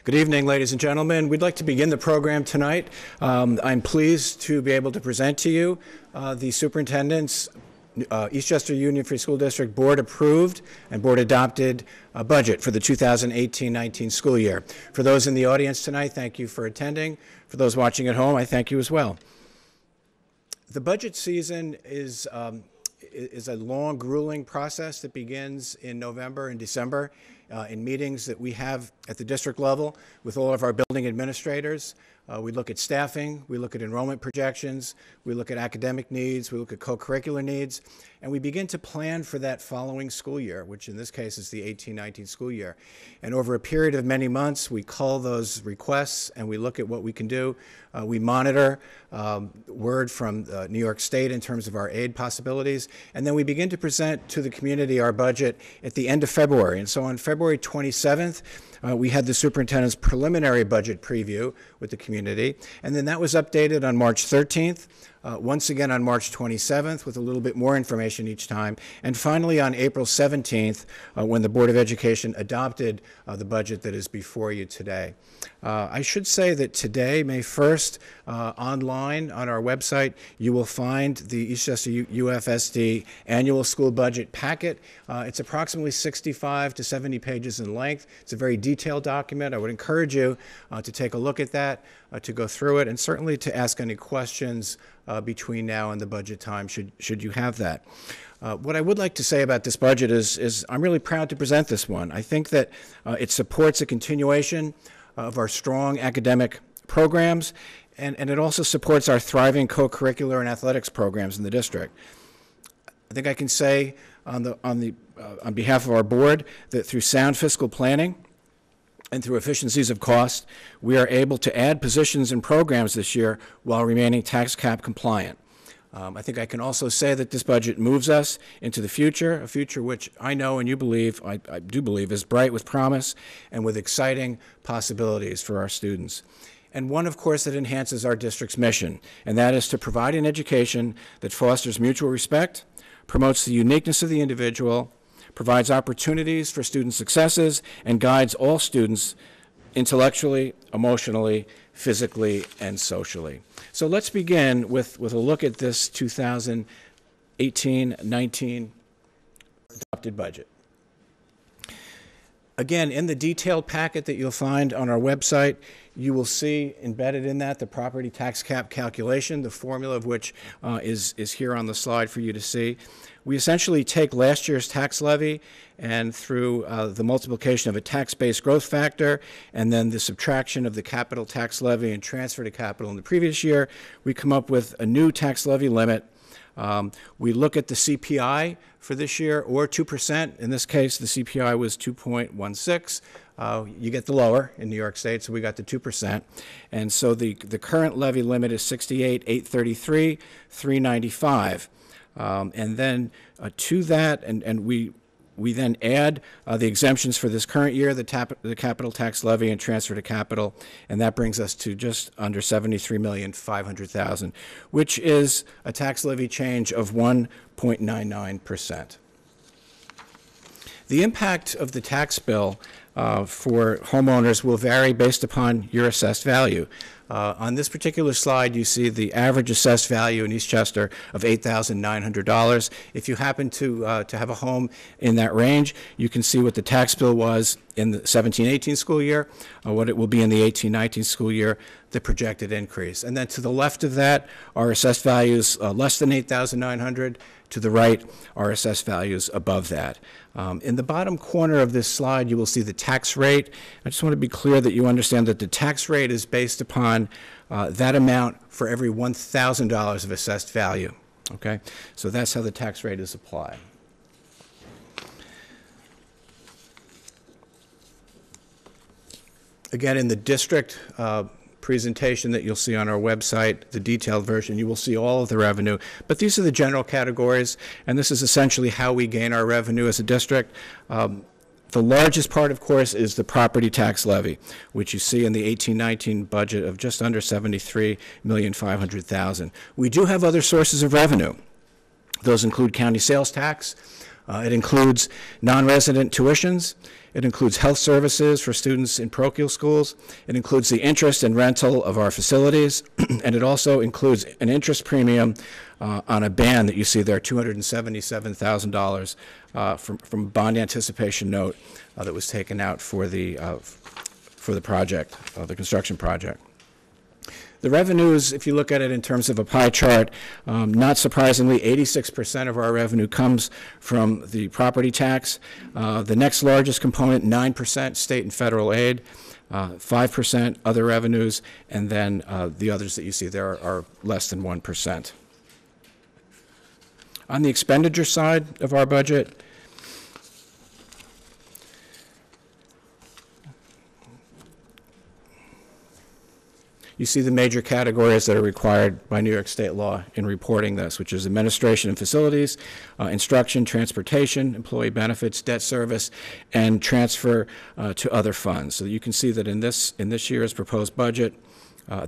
Good evening, ladies and gentlemen. We'd like to begin the program tonight. I'm pleased to be able to present to you the Superintendent's Eastchester Union Free School District Board approved and Board adopted budget for the 2018-19 school year. For those in the audience tonight, thank you for attending. For those watching at home, I thank you as well. The budget season is a long, grueling process that begins in November and December in meetings that we have at the district level with all of our building administrators. We look at staffing, we look at enrollment projections, we look at academic needs, we look at co-curricular needs, and we begin to plan for that following school year, which in this case is the 18-19 school year. And over a period of many months, we call those requests and we look at what we can do. We monitor word from New York State in terms of our aid possibilities, and then we begin to present to the community our budget at the end of February. And so on February 27th, we had the superintendent's preliminary budget preview with the community, and then that was updated on March 13th, once again on March 27th with a little bit more information each time, and finally on April 17th when the Board of Education adopted the budget that is before you today. I should say that today, May 1st, online on our website, you will find the Eastchester UFSD annual school budget packet. It's approximately 65 to 70 pages in length. It's a very detailed document. I would encourage you to take a look at that, to go through it, and certainly to ask any questions between now and the budget time, should you have that. What I would like to say about this budget is I'm really proud to present this one. I think that it supports a continuation of our strong academic programs, and it also supports our thriving co-curricular and athletics programs in the district. I think I can say on behalf of our board that through sound fiscal planning and through efficiencies of cost, we are able to add positions and programs this year while remaining tax cap compliant. I think I can also say that this budget moves us into the future, a future which I know and you believe, I do believe, is bright with promise and with exciting possibilities for our students. And one, of course, that enhances our district's mission, and that is to provide an education that fosters mutual respect, promotes the uniqueness of the individual, provides opportunities for student successes, and guides all students intellectually, emotionally, physically, and socially. So let's begin with a look at this 2018-19 adopted budget. Again, in the detailed packet that you'll find on our website, you will see embedded in that the property tax cap calculation, the formula of which is here on the slide for you to see. We essentially take last year's tax levy and through the multiplication of a tax-based growth factor and then the subtraction of the capital tax levy and transfer to capital in the previous year, we come up with a new tax levy limit. We look at the CPI for this year, or 2%. In this case, the CPI was 2.16. You get the lower in New York State, so we got the 2%. And so the current levy limit is $68,833,395. And then to that, and we then add the exemptions for this current year, the capital tax levy and transfer to capital, and that brings us to just under $73,500,000, which is a tax levy change of 1.99%. The impact of the tax bill for homeowners will vary based upon your assessed value. On this particular slide, you see the average assessed value in Eastchester of $8,900. If you happen to have a home in that range, you can see what the tax bill was in the 17-18 school year, what it will be in the 18-19 school year, the projected increase. And then to the left of that are assessed values less than $8,900. To the right are assessed values above that. In the bottom corner of this slide, you will see the tax rate. I just want to be clear that you understand that the tax rate is based upon that amount for every $1,000 of assessed value. Okay, so that's how the tax rate is applied. Again, in the district presentation that you'll see on our website, the detailed version, you will see all of the revenue. But these are the general categories, and this is essentially how we gain our revenue as a district. The largest part, of course, is the property tax levy, which you see in the 18-19 budget of just under $73,500,000. We do have other sources of revenue. Those include county sales tax, It includes non-resident tuitions. It includes health services for students in parochial schools. It includes the interest and rental of our facilities. And it also includes an interest premium on a band that you see there, $277,000 from a bond anticipation note that was taken out for the project, the construction project. The revenues, if you look at it in terms of a pie chart, not surprisingly, 86% of our revenue comes from the property tax. The next largest component, 9%, state and federal aid, 5% other revenues, and then the others that you see there are less than 1%. On the expenditure side of our budget, you see the major categories that are required by New York State law in reporting this, which is administration and facilities, instruction, transportation, employee benefits, debt service, and transfer to other funds. So you can see that in this year's proposed budget,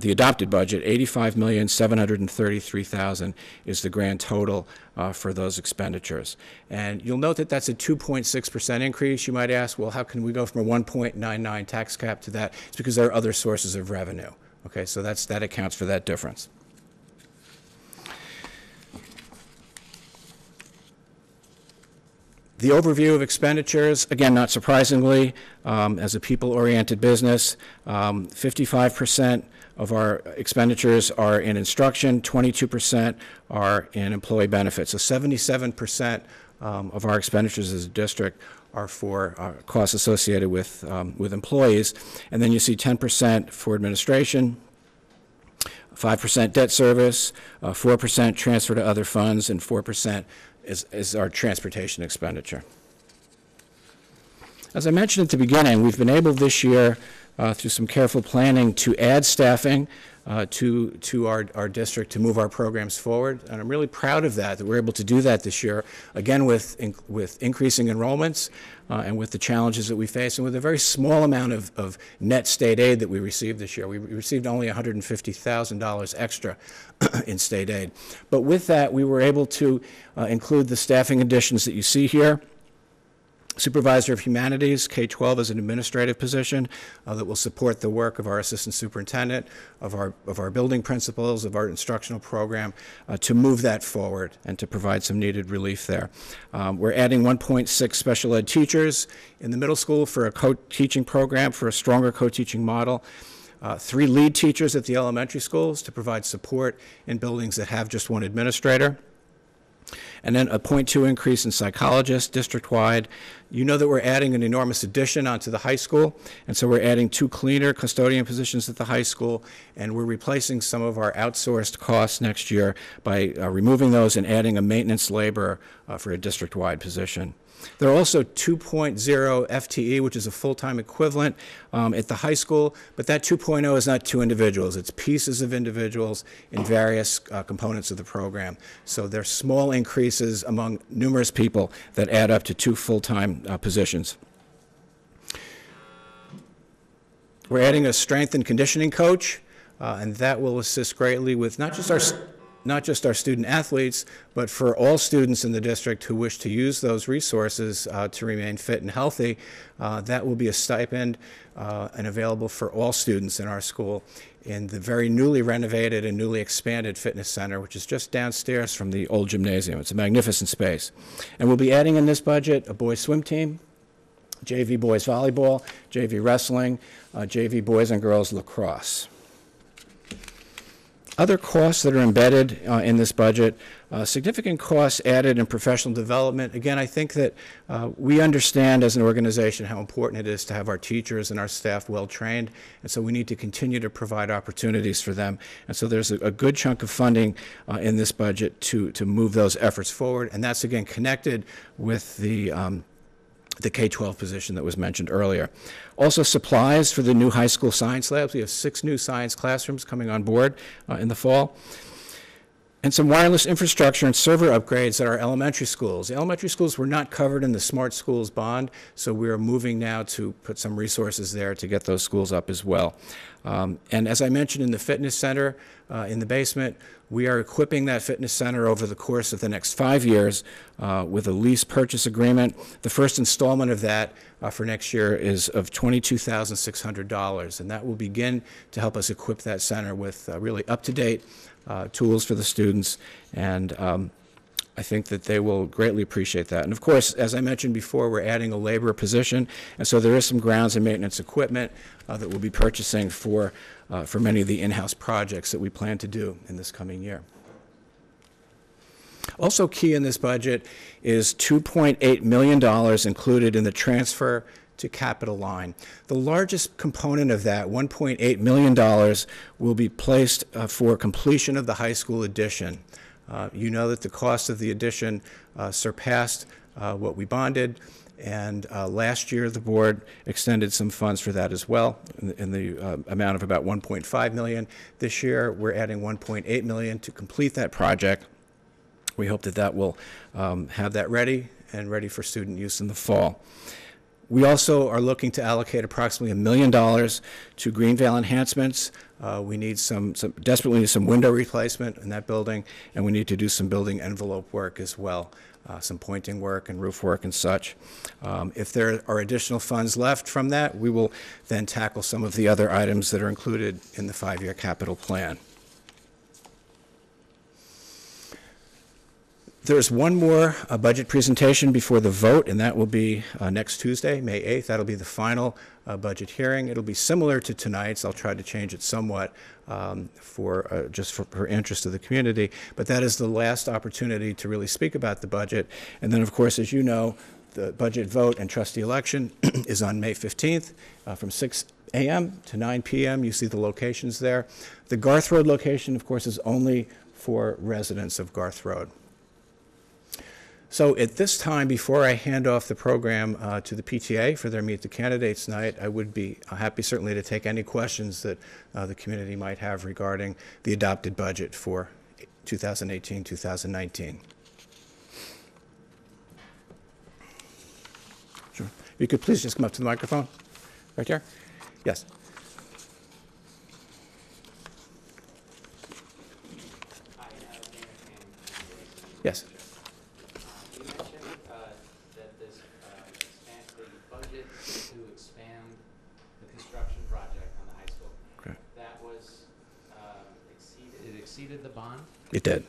the adopted budget, $85,733,000 is the grand total for those expenditures. And you'll note that that's a 2.6% increase. You might ask, well, how can we go from a 1.99 tax cap to that? It's because there are other sources of revenue. Okay, so that accounts for that difference. The overview of expenditures, again, not surprisingly, as a people-oriented business, 55% of our expenditures are in instruction, 22% are in employee benefits. So 77% of our expenditures as a district are for costs associated with employees. And then you see 10% for administration, 5% debt service, 4% transfer to other funds, and 4% is our transportation expenditure. As I mentioned at the beginning, we've been able this year, through some careful planning, to add staffing to our district to move our programs forward, and I'm really proud of that we're able to do that this year, again with increasing enrollments and with the challenges that we face, and with a very small amount of net state aid that we received this year. We received only $150,000 extra in state aid. But with that, we were able to include the staffing additions that you see here. Supervisor of Humanities, K-12 is an administrative position that will support the work of our assistant superintendent, of our building principals, of our instructional program, to move that forward and to provide some needed relief there. We're adding 1.6 special ed teachers in the middle school for a co-teaching program, for a stronger co-teaching model. 3 lead teachers at the elementary schools to provide support in buildings that have just one administrator. And then a 0.2 increase in psychologists district-wide. You know that we're adding an enormous addition onto the high school, and so we're adding 2 cleaner custodian positions at the high school, and we're replacing some of our outsourced costs next year by removing those and adding a maintenance laborer for a district-wide position. There are also 2.0 FTE, which is a full-time equivalent at the high school, but that 2.0 is not 2 individuals. It's pieces of individuals in various components of the program. So they're small increases among numerous people that add up to 2 full-time positions. We're adding a strength and conditioning coach, and that will assist greatly with not just our student athletes, but for all students in the district who wish to use those resources to remain fit and healthy. That will be a stipend and available for all students in our school in the very newly renovated and newly expanded fitness center, which is just downstairs from the old gymnasium. It's a magnificent space. And we'll be adding in this budget a boys swim team, JV boys volleyball, JV wrestling, JV boys and girls lacrosse. Other costs that are embedded in this budget, significant costs added in professional development. Again, I think that we understand as an organization how important it is to have our teachers and our staff well trained, and so we need to continue to provide opportunities for them. And so there's a good chunk of funding in this budget to move those efforts forward, and that's again connected with the K-12 position that was mentioned earlier. Also supplies for the new high school science labs. We have 6 new science classrooms coming on board in the fall. And some wireless infrastructure and server upgrades at our elementary schools. The elementary schools were not covered in the Smart Schools bond, so we are moving now to put some resources there to get those schools up as well. And as I mentioned in the fitness center in the basement, We are equipping that fitness center over the course of the next 5 years with a lease purchase agreement. The first installment of that for next year is of $22,600, and that will begin to help us equip that center with really up-to-date tools for the students, and I think that they will greatly appreciate that. And of course, as I mentioned before, we're adding a laborer position, and so there is some grounds and maintenance equipment that we'll be purchasing for many of the in-house projects that we plan to do in this coming year. Also key in this budget is $2.8 million included in the transfer to capital line. The largest component of that, $1.8 million, will be placed for completion of the high school addition. You know that the cost of the addition surpassed what we bonded, and last year the board extended some funds for that as well in the amount of about $1.5 million. This year we're adding $1.8 million to complete that project. We hope that that will have that ready and ready for student use in the fall. We also are looking to allocate approximately $1 million to Greenvale enhancements. We need desperately need some window replacement in that building, and we need to do some building envelope work as well, some pointing work and roof work and such. If there are additional funds left from that, we will then tackle some of the other items that are included in the 5-year capital plan. There's one more budget presentation before the vote, and that will be next Tuesday, May 8th. That'll be the final budget hearing. It'll be similar to tonight's. I'll try to change it somewhat just for interest of the community. But that is the last opportunity to really speak about the budget. And then, of course, as you know, the budget vote and trustee election is on May 15th from 6 a.m. to 9 p.m. You see the locations there. The Garth Road location, of course, is only for residents of Garth Road. So at this time, before I hand off the program to the PTA for their Meet the Candidates night, I would be happy certainly to take any questions that the community might have regarding the adopted budget for 2018-2019. Sure. You could please just come up to the microphone. Right here? Yes. Yes. Exceeded the bond? It did.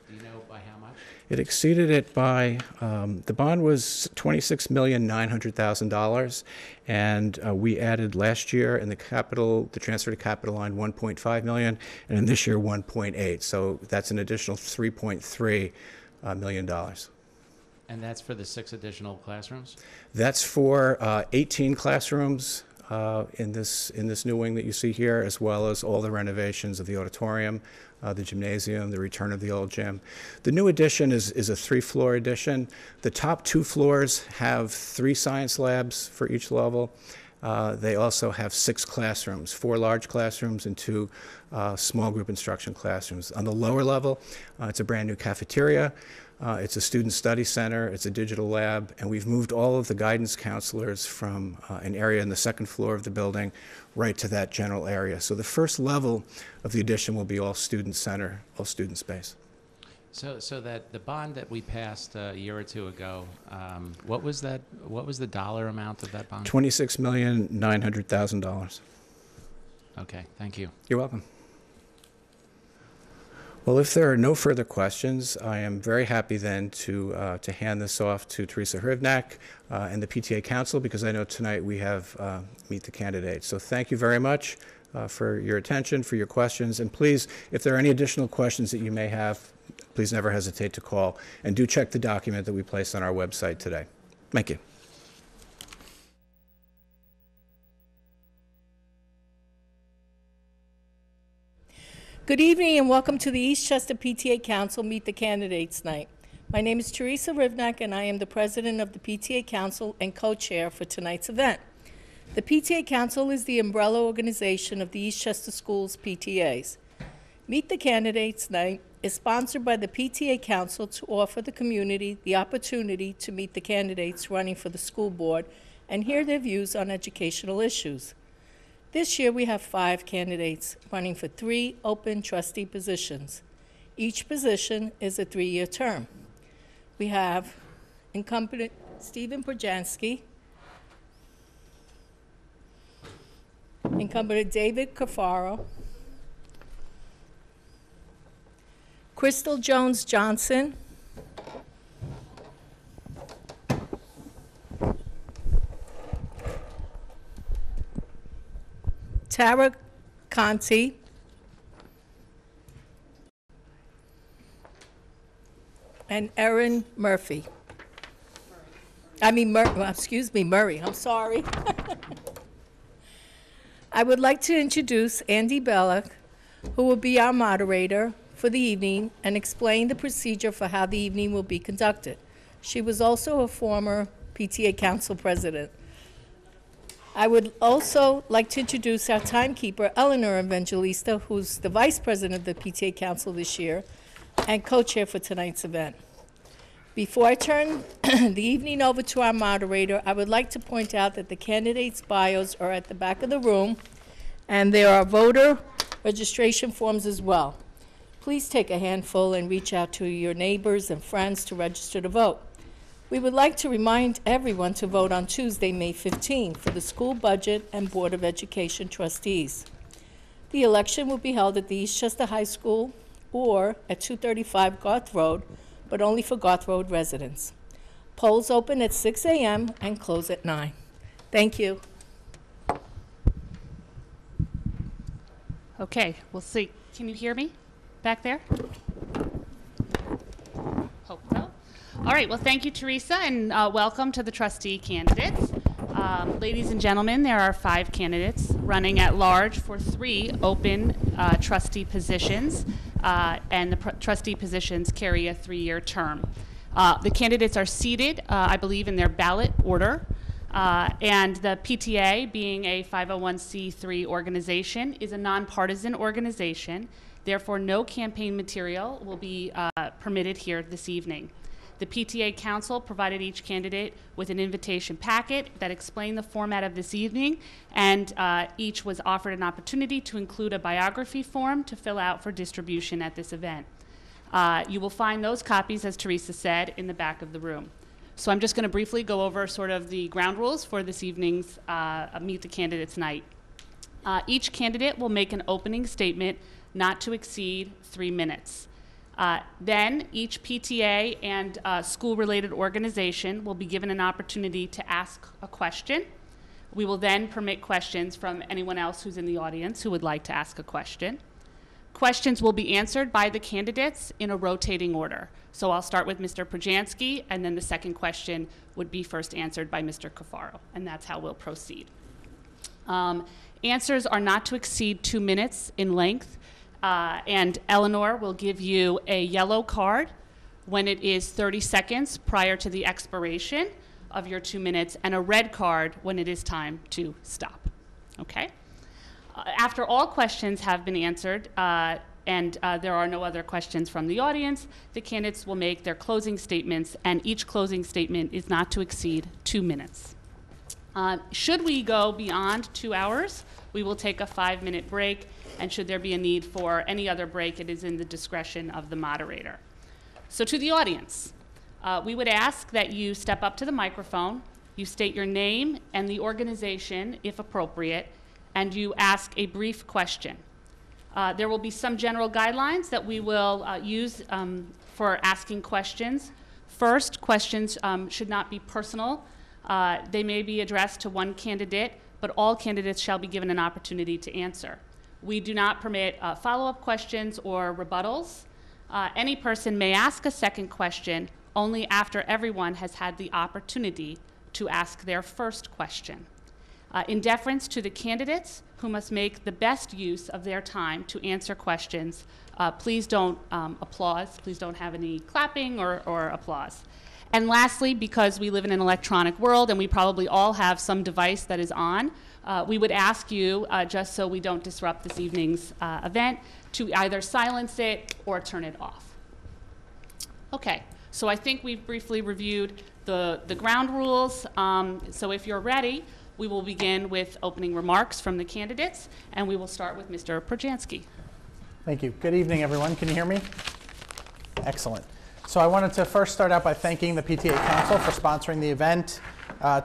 Do you know by how much? It exceeded it by, the bond was $26,900,000, and we added last year in the transfer to capital line $1.5 million, and in this year $1.8. So that's an additional $3.3 million. And that's for the 6 additional classrooms? That's for 18 classrooms in this new wing that you see here, as well as all the renovations of the auditorium, the gymnasium, the return of the old gym. The new addition is a 3-floor addition. The top 2 floors have 3 science labs for each level. They also have 6 classrooms, 4 large classrooms and 2 small group instruction classrooms. On the lower level, it's a brand new cafeteria. It's a student study center, it's a digital lab, and we've moved all of the guidance counselors from an area in the 2nd floor of the building right to that general area. So the first level of the addition will be all student center, all student space. So that the bond that we passed a year or 2 ago, what was the dollar amount of that bond? $26,900,000. Okay, thank you. You're welcome. Well, if there are no further questions, I am very happy then to hand this off to Teresa Hrivnak and the PTA Council, because I know tonight we have Meet the Candidates. So thank you very much for your attention, for your questions, and please, if there are any additional questions that you may have, please never hesitate to call, and do check the document that we placed on our website today. Thank you. Good evening and welcome to the Eastchester PTA Council Meet the Candidates Night. My name is Teresa Hrivnak and I am the president of the PTA Council and co-chair for tonight's event. The PTA Council is the umbrella organization of the Eastchester Schools PTAs. Meet the Candidates Night is sponsored by the PTA Council to offer the community the opportunity to meet the candidates running for the school board and hear their views on educational issues. This year we have 5 candidates running for 3 open trustee positions. Each position is a 3-year term. We have incumbent Stephen Projansky, incumbent David Cafaro, Crystal Jones Johnson, Tara Conti, and Erin Murphy. Murray, I'm sorry. I would like to introduce Andy Belloc, who will be our moderator for the evening and explain the procedure for how the evening will be conducted. She was also a former PTA Council president. I would also like to introduce our timekeeper, Eleanor Evangelista, who's the vice president of the PTA Council this year and co-chair for tonight's event. Before I turn the evening over to our moderator, I would like to point out that the candidates' bios are at the back of the room, and there are voter registration forms as well. Please take a handful and reach out to your neighbors and friends to register to vote. We would like to remind everyone to vote on Tuesday, May 15, for the school budget and Board of Education trustees. The election will be held at the Eastchester High School or at 235 Garth Road, but only for Garth Road residents. Polls open at 6 a.m. and close at 9. Thank you. Okay, we'll see. Can you hear me back there? Hope so. All right, well, thank you, Teresa, and welcome to the trustee candidates. Ladies and gentlemen, there are 5 candidates running at large for 3 open trustee positions, and the trustee positions carry a 3-year term. The candidates are seated, I believe, in their ballot order, and the PTA, being a 501c3 organization, is a nonpartisan organization. Therefore, no campaign material will be permitted here this evening. The PTA Council provided each candidate with an invitation packet that explained the format of this evening, and each was offered an opportunity to include a biography form to fill out for distribution at this event. You will find those copies, as Teresa said, in the back of the room. So I'm just going to briefly go over sort of the ground rules for this evening's Meet the Candidates night. Each candidate will make an opening statement not to exceed 3 minutes. Then each PTA and school-related organization will be given an opportunity to ask a question. We will then permit questions from anyone else who's in the audience who would like to ask a question. Questions will be answered by the candidates in a rotating order. So I'll start with Mr. Projansky, and then the second question would be first answered by Mr. Cafaro, and that's how we'll proceed. Answers are not to exceed 2 minutes in length. And Eleanor will give you a yellow card when it is 30 seconds prior to the expiration of your 2 minutes, and a red card when it is time to stop. Okay? After all questions have been answered, and there are no other questions from the audience, the candidates will make their closing statements, and each closing statement is not to exceed 2 minutes. Should we go beyond 2 hours, we will take a 5-minute break. And should there be a need for any other break, it is in the discretion of the moderator. So to the audience, we would ask that you step up to the microphone, you state your name and the organization, if appropriate, and you ask a brief question. There will be some general guidelines that we will use for asking questions. First, questions should not be personal. They may be addressed to one candidate, but all candidates shall be given an opportunity to answer. We do not permit follow-up questions or rebuttals. Any person may ask a second question only after everyone has had the opportunity to ask their first question. In deference to the candidates, who must make the best use of their time to answer questions, please don't applause. Please don't have any clapping or applause. And lastly, because we live in an electronic world and we probably all have some device that is on, we would ask you, just so we don't disrupt this evening's event, to either silence it or turn it off. Okay, so I think we've briefly reviewed the ground rules. So if you're ready, we will begin with opening remarks from the candidates, and we will start with Mr. Projansky. Thank you. Good evening, everyone. Can you hear me? Excellent. So I wanted to first start out by thanking the PTA Council for sponsoring the event,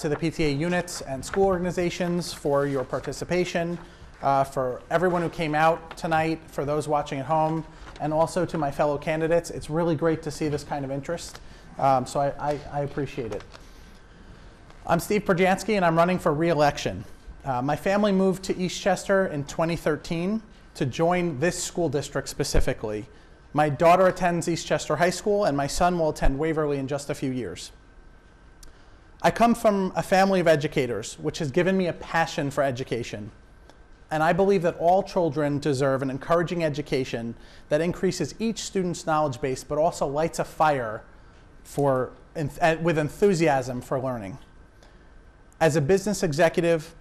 to the PTA units and school organizations for your participation, for everyone who came out tonight, for those watching at home, and also to my fellow candidates. It's really great to see this kind of interest, so I appreciate it. I'm Steve Perjansky, and I'm running for re-election. My family moved to Eastchester in 2013 to join this school district specifically. My daughter attends Eastchester High School, and my son will attend Waverly in just a few years. I come from a family of educators, which has given me a passion for education. And I believe that all children deserve an encouraging education that increases each student's knowledge base, but also lights a fire with enthusiasm for learning. As a business executive,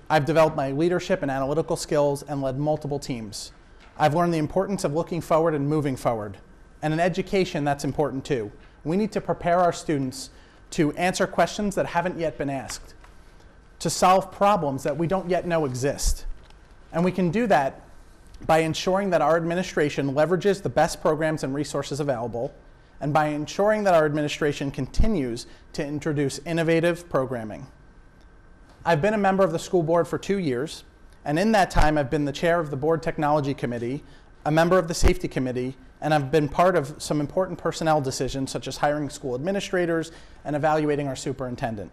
I've developed my leadership and analytical skills and led multiple teams. I've learned the importance of looking forward and moving forward. And in education, that's important too. We need to prepare our students to answer questions that haven't yet been asked, to solve problems that we don't yet know exist. And we can do that by ensuring that our administration leverages the best programs and resources available, and by ensuring that our administration continues to introduce innovative programming. I've been a member of the school board for 2 years, and in that time I've been the chair of the board technology committee, a member of the safety committee, and I've been part of some important personnel decisions such as hiring school administrators and evaluating our superintendent.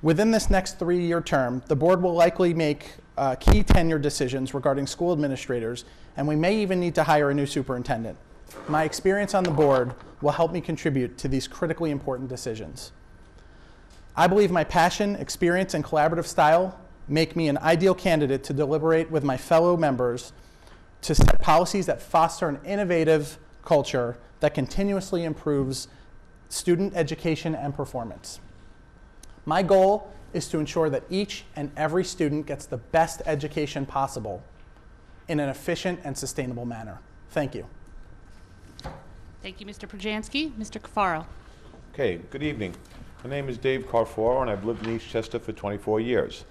Within this next 3-year term, the board will likely make key tenure decisions regarding school administrators, and we may even need to hire a new superintendent. My experience on the board will help me contribute to these critically important decisions. I believe my passion, experience, and collaborative style make me an ideal candidate to deliberate with my fellow members to set policies that foster an innovative culture that continuously improves student education and performance. My goal is to ensure that each and every student gets the best education possible in an efficient and sustainable manner. Thank you. Thank you, Mr. Perjansky. Mr. Cafaro. Okay, good evening. My name is Dave Carforo, and I've lived in Eastchester for 24 years.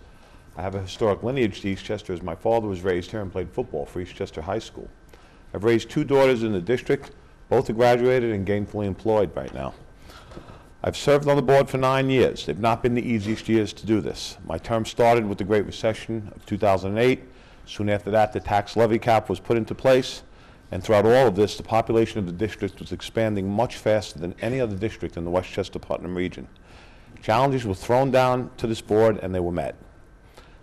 I have a historic lineage to Eastchester as my father was raised here and played football for Eastchester High School. I've raised 2 daughters in the district. Both are graduated and gainfully employed right now. I've served on the board for 9 years. They've not been the easiest years to do this. My term started with the Great Recession of 2008. Soon after that, the tax levy cap was put into place. And throughout all of this, the population of the district was expanding much faster than any other district in the Westchester-Putnam region. Challenges were thrown down to this board, and they were met.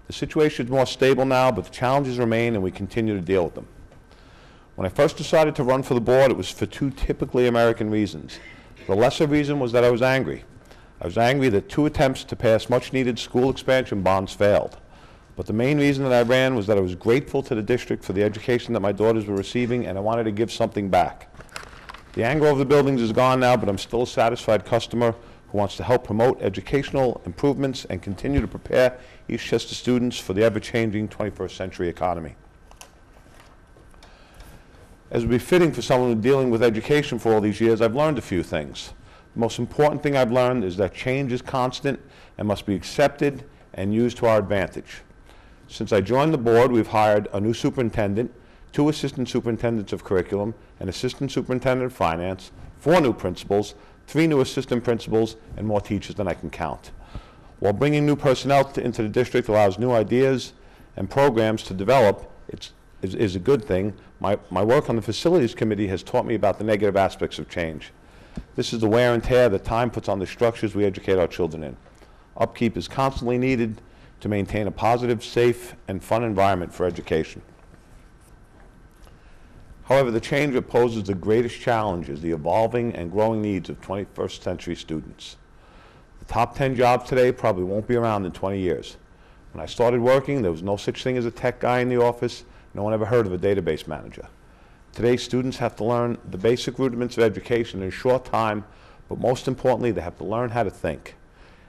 The situation is more stable now, but the challenges remain, and we continue to deal with them. When I first decided to run for the board, it was for 2 typically American reasons. The lesser reason was that I was angry. I was angry that 2 attempts to pass much-needed school expansion bonds failed. But the main reason that I ran was that I was grateful to the district for the education that my daughters were receiving, and I wanted to give something back. The anger over the buildings is gone now, but I'm still a satisfied customer who wants to help promote educational improvements and continue to prepare Eastchester students for the ever-changing 21st century economy. As would be fitting for someone who's dealing with education for all these years, I've learned a few things. The most important thing I've learned is that change is constant and must be accepted and used to our advantage. Since I joined the board, we've hired a new superintendent, 2 assistant superintendents of curriculum, an assistant superintendent of finance, 4 new principals, 3 new assistant principals, and more teachers than I can count. While bringing new personnel into the district allows new ideas and programs to develop, is a good thing. My work on the facilities committee has taught me about the negative aspects of change. This is the wear and tear that time puts on the structures we educate our children in. Upkeep is constantly needed to maintain a positive, safe, and fun environment for education. However, the change that poses the greatest challenge is the evolving and growing needs of 21st century students. The top 10 jobs today probably won't be around in 20 years. When I started working, there was no such thing as a tech guy in the office. No one ever heard of a database manager. Today, students have to learn the basic rudiments of education in a short time, but most importantly, they have to learn how to think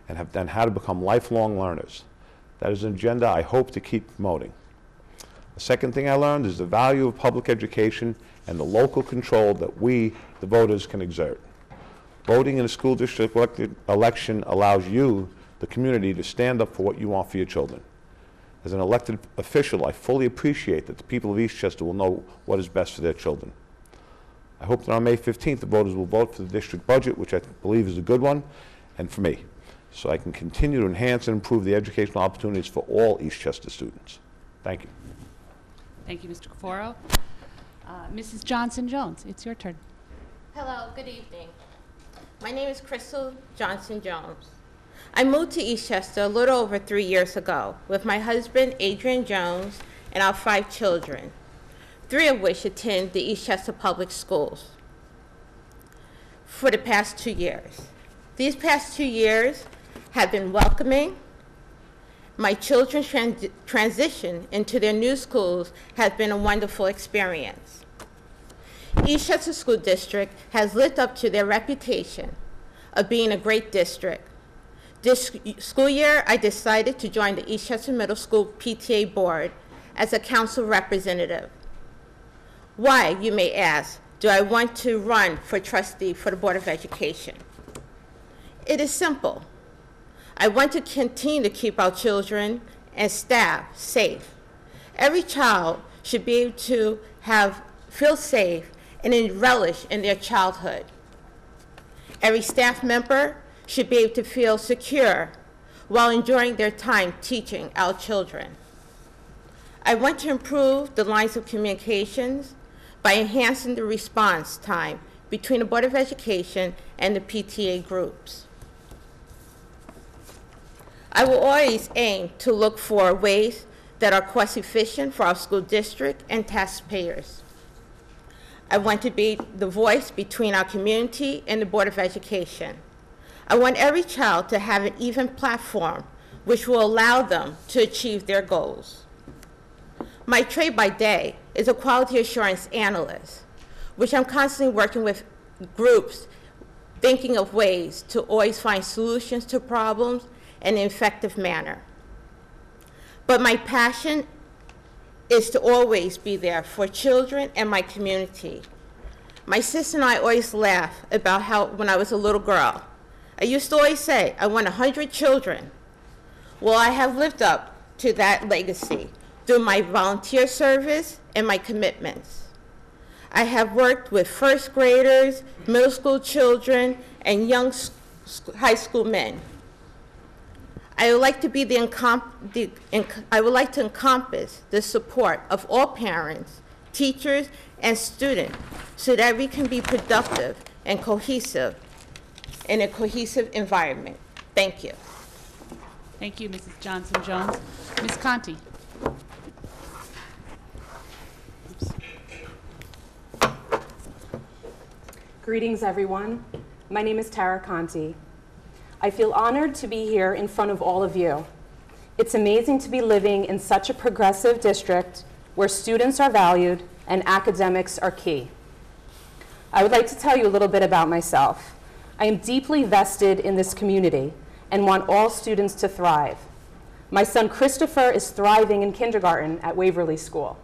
and how to become lifelong learners. That is an agenda I hope to keep promoting. The second thing I learned is the value of public education and the local control that we, the voters, can exert. Voting in a school district election allows you, the community, to stand up for what you want for your children. As an elected official, I fully appreciate that the people of Eastchester will know what is best for their children. I hope that on May 15th, the voters will vote for the district budget, which I believe is a good one, and for me, so I can continue to enhance and improve the educational opportunities for all Eastchester students. Thank you. Thank you, Mr. Cafaro. Mrs. Johnson-Jones, it's your turn. Hello, good evening. My name is Crystal Johnson-Jones. I moved to Eastchester a little over 3 years ago with my husband, Adrian Jones, and our 5 children, 3 of which attend the Eastchester Public Schools for the past 2 years. These past 2 years have been welcoming. My children's transition into their new schools has been a wonderful experience. Eastchester School District has lived up to their reputation of being a great district. This school year, I decided to join the Eastchester Middle School PTA Board as a council representative. Why, you may ask, do I want to run for trustee for the Board of Education? It is simple. I want to continue to keep our children and staff safe. Every child should be able to feel safe and relish in their childhood. Every staff member should be able to feel secure while enjoying their time teaching our children. I want to improve the lines of communications by enhancing the response time between the Board of Education and the PTA groups. I will always aim to look for ways that are cost efficient for our school district and taxpayers. I want to be the voice between our community and the Board of Education. I want every child to have an even platform which will allow them to achieve their goals. My trade by day is a quality assurance analyst, which I'm constantly working with groups, thinking of ways to always find solutions to problems in an effective manner. But my passion is to always be there for children and my community. My sister and I always laugh about how when I was a little girl, I used to always say, I want 100 children. Well, I have lived up to that legacy through my volunteer service and my commitments. I have worked with first graders, middle school children, and young high school men. I would like to encompass the support of all parents, teachers, and students so that we can be productive and cohesive in a cohesive environment. Thank you. Thank you, Mrs. Johnson-Jones. Ms. Conti. Greetings, everyone. My name is Tara Conti. I feel honored to be here in front of all of you. It's amazing to be living in such a progressive district where students are valued and academics are key. I would like to tell you a little bit about myself. I am deeply vested in this community and want all students to thrive. My son Christopher is thriving in kindergarten at Waverly School.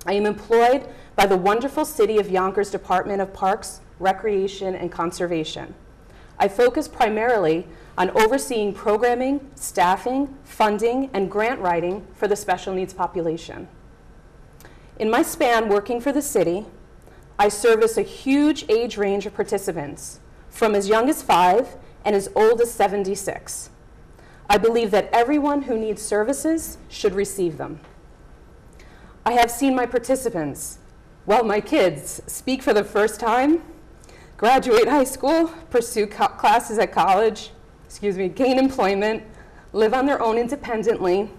I am employed by the wonderful City of Yonkers Department of Parks, Recreation, and Conservation. I focus primarily on overseeing programming, staffing, funding, and grant writing for the special needs population. In my span working for the city, I service a huge age range of participants, from as young as 5 and as old as 76. I believe that everyone who needs services should receive them. I have seen my participants, well, my kids, speak for the first time, graduate high school, pursue classes at college, gain employment, live on their own independently,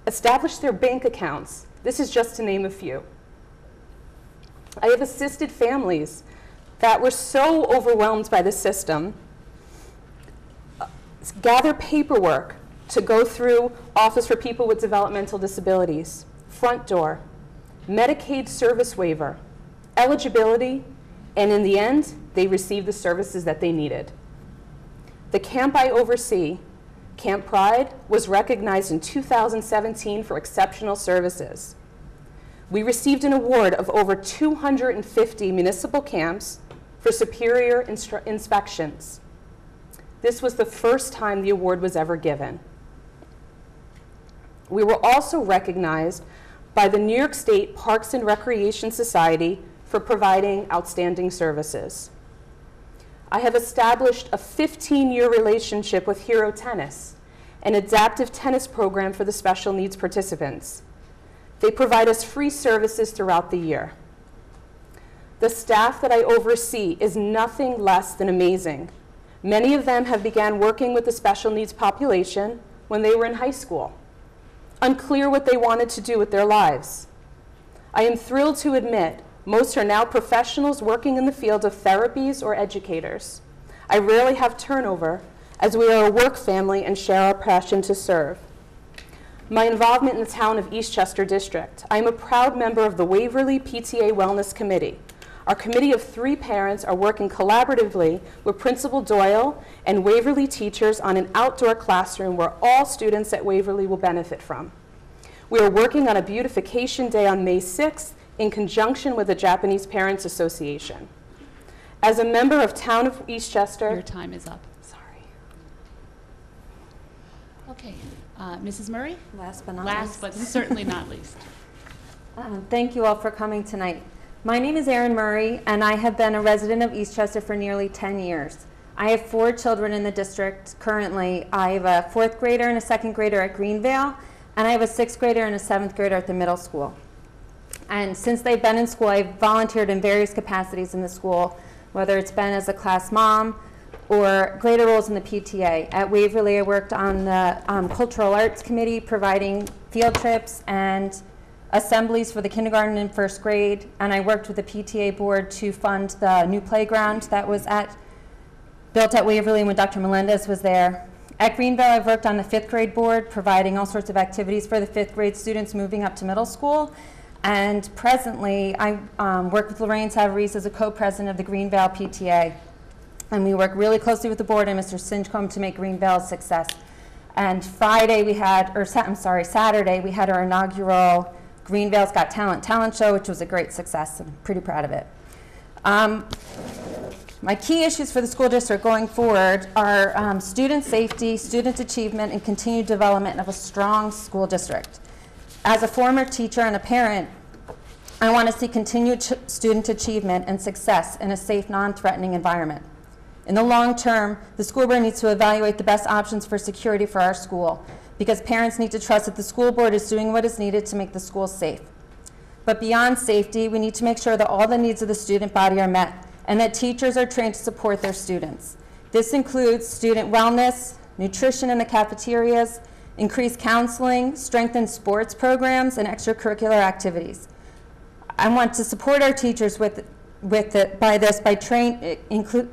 establish their bank accounts. This is just to name a few. I have assisted families that were so overwhelmed by the system, gather paperwork to go through Office for People with Developmental Disabilities, Front Door, Medicaid service waiver, eligibility, and in the end, they received the services that they needed. The camp I oversee, Camp Pride, was recognized in 2017 for exceptional services. We received an award of over 250 municipal camps for superior inspections. This was the first time the award was ever given. We were also recognized by the New York State Parks and Recreation Society for providing outstanding services. I have established a 15-year relationship with Hero Tennis, an adaptive tennis program for the special needs participants. They provide us free services throughout the year. The staff that I oversee is nothing less than amazing. Many of them have began working with the special needs population when they were in high school, unclear what they wanted to do with their lives. I am thrilled to admit most are now professionals working in the field of therapies or educators. I rarely have turnover, as we are a work family and share our passion to serve. My involvement in the town of Eastchester District. I am a proud member of the Waverly PTA Wellness Committee. Our committee of 3 parents are working collaboratively with Principal Doyle and Waverly teachers on an outdoor classroom where all students at Waverly will benefit from. We are working on a beautification day on May 6th in conjunction with the Japanese Parents Association. As a member of Town of Eastchester... Your time is up. Sorry. Okay. Mrs. Murray? Last but not Last least. but certainly not least. Thank you all for coming tonight. My name is Erin Murray, and I have been a resident of Eastchester for nearly 10 years. I have 4 children in the district currently. I have a 4th grader and a 2nd grader at Greenvale, and I have a 6th grader and a 7th grader at the middle school. And since they've been in school, I've volunteered in various capacities in the school, whether it's been as a class mom or greater roles in the PTA. At Waverly, I worked on the Cultural Arts Committee, providing field trips and assemblies for the kindergarten and 1st grade, and I worked with the PTA board to fund the new playground that was built at Waverly when Dr. Melendez was there. At Greenville, I've worked on the 5th grade board, providing all sorts of activities for the 5th grade students moving up to middle school. And presently, I work with Lorraine Savarese as a co-president of the Greenville PTA. And we work really closely with the board and Mr. Sinchcombe to make Greenville a success. And Saturday, we had our inaugural Greenville's Got talent show, which was a great success. I'm pretty proud of it. My key issues for the school district going forward are student safety, student achievement, and continued development of a strong school district. As a former teacher and a parent, I want to see continued student achievement and success in a safe, non-threatening environment. In the long term, the school board needs to evaluate the best options for security for our school, because parents need to trust that the school board is doing what is needed to make the school safe. But beyond safety, we need to make sure that all the needs of the student body are met and that teachers are trained to support their students. This includes student wellness, nutrition in the cafeterias, increased counseling, strengthened sports programs, and extracurricular activities. I want to support our teachers by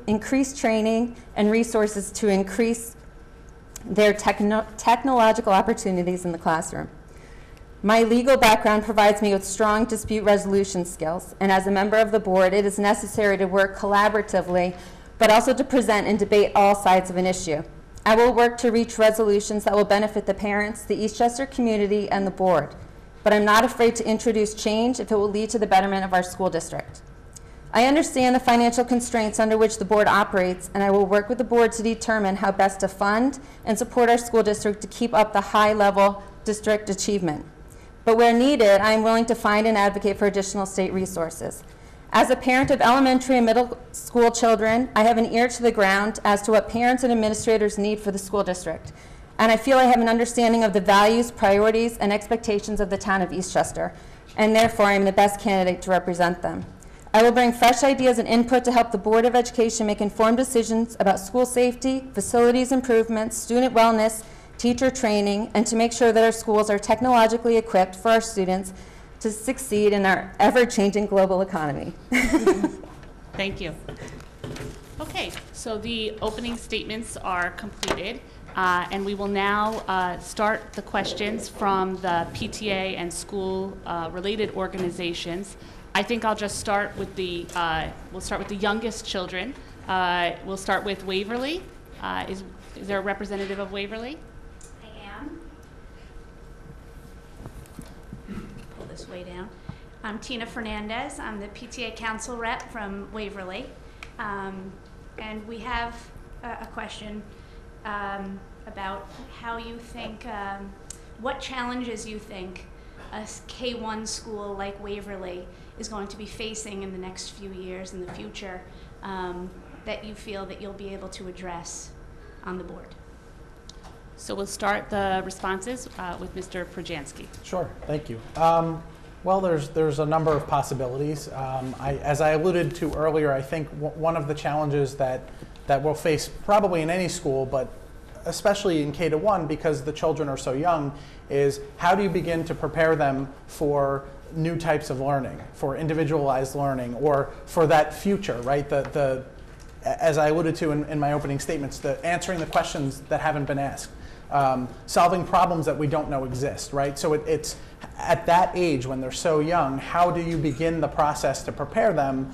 increased training and resources to increase their technological opportunities in the classroom. My legal background provides me with strong dispute resolution skills, and as a member of the board, it is necessary to work collaboratively, but also to present and debate all sides of an issue. I will work to reach resolutions that will benefit the parents, the Eastchester community, and the board, but I'm not afraid to introduce change if it will lead to the betterment of our school district. I understand the financial constraints under which the board operates, and I will work with the board to determine how best to fund and support our school district to keep up the high-level district achievement. But where needed, I am willing to find and advocate for additional state resources. As a parent of elementary and middle school children, I have an ear to the ground as to what parents and administrators need for the school district. And I feel I have an understanding of the values, priorities, and expectations of the town of Eastchester, and therefore I am the best candidate to represent them. I will bring fresh ideas and input to help the Board of Education make informed decisions about school safety, facilities improvements, student wellness, teacher training, and to make sure that our schools are technologically equipped for our students to succeed in our ever-changing global economy. Thank you. Okay, so the opening statements are completed, and we will now start the questions from the PTA and school-related organizations. I think I'll just start with we'll start with the youngest children. We'll start with Waverly. Is there a representative of Waverly? Pull this way down. I'm Tina Fernandez. I'm the PTA Council rep from Waverly. And we have a question about how you think, what challenges you think a K-1 school like Waverly is going to be facing in the next few years in the future that you feel that you'll be able to address on the board? So we'll start the responses with Mr. Projansky. Sure, thank you. Well, there's a number of possibilities. As I alluded to earlier, I think one of the challenges that we'll face probably in any school, but especially in K-1 because the children are so young, is how do you begin to prepare them for new types of learning, for individualized learning, or for that future, right? As I alluded to in my opening statements, answering the questions that haven't been asked. Solving problems that we don't know exist, right? So it's at that age when they're so young, how do you begin the process to prepare them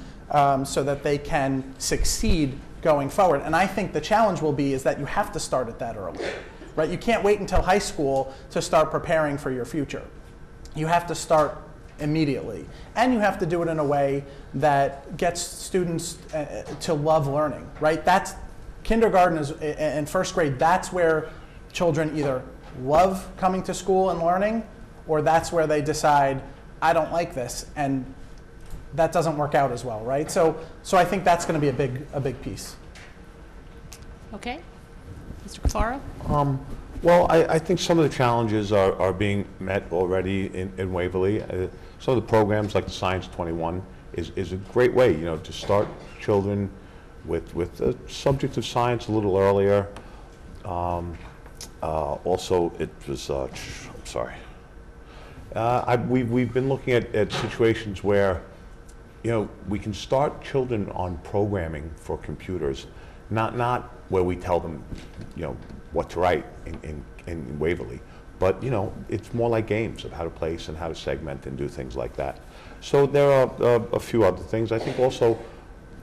so that they can succeed going forward? And I think the challenge will be is that you have to start at that early, right? You can't wait until high school to start preparing for your future. You have to start immediately. And you have to do it in a way that gets students to love learning, right? That's kindergarten and first grade, that's where children either love coming to school and learning, or that's where they decide, I don't like this, and that doesn't work out as well, right? So I think that's going to be a big piece. Okay, Mr. Cafaro? Well, I think some of the challenges are being met already in Waverly. Some of the programs like the Science 21 is a great way, to start children with the subject of science a little earlier. Also, it was, I'm sorry. We've been looking at situations where, we can start children on programming for computers, not where we tell them, what to write in Waverly, but it's more like games of how to place and how to segment and do things like that. So there are a few other things. I think also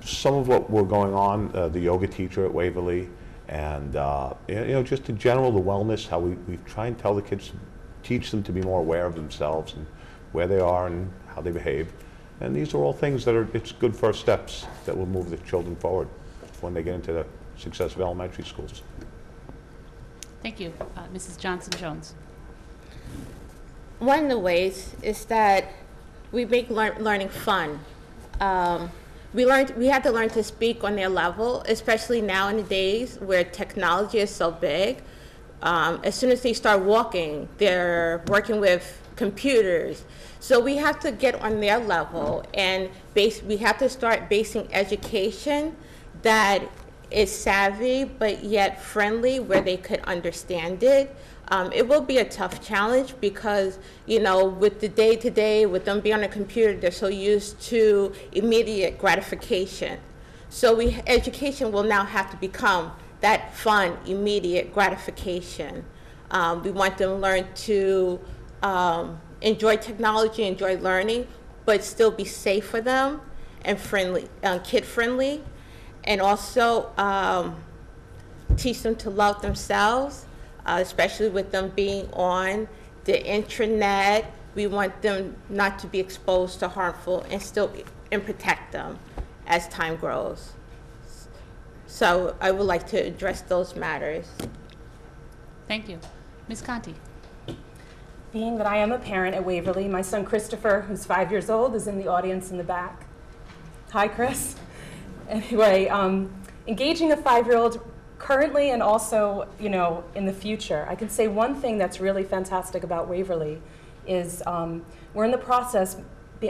some of what we're going on, the yoga teacher at Waverly, and just in general the wellness, how we try and tell the kids, teach them to be more aware of themselves and where they are and how they behave. And these are all things that it's good first steps that will move the children forward when they get into the successive elementary schools. Thank you. Mrs. Johnson-Jones. One of the ways is that we make learning fun. We have to learn to speak on their level, especially nowadays where technology is so big. As soon as they start walking, they're working with computers. So we have to get on their level, and we have to start basing education that is savvy but yet friendly, where they could understand it. It will be a tough challenge because, with the day-to-day, with them being on a computer, they're so used to immediate gratification. So education will now have to become that fun, immediate gratification. We want them to learn to enjoy technology, enjoy learning, but still be safe for them and friendly, kid-friendly, and also teach them to love themselves. Especially with them being on the intranet, we want them not to be exposed to harmful and protect them as time grows. So I would like to address those matters. Thank you. Ms. Conti. Being that I am a parent at Waverly, my son Christopher, who's 5 years old, is in the audience in the back. Hi, Chris. Anyway, engaging a 5-year-old currently and also, in the future, I can say one thing that's really fantastic about Waverly is we're in the process,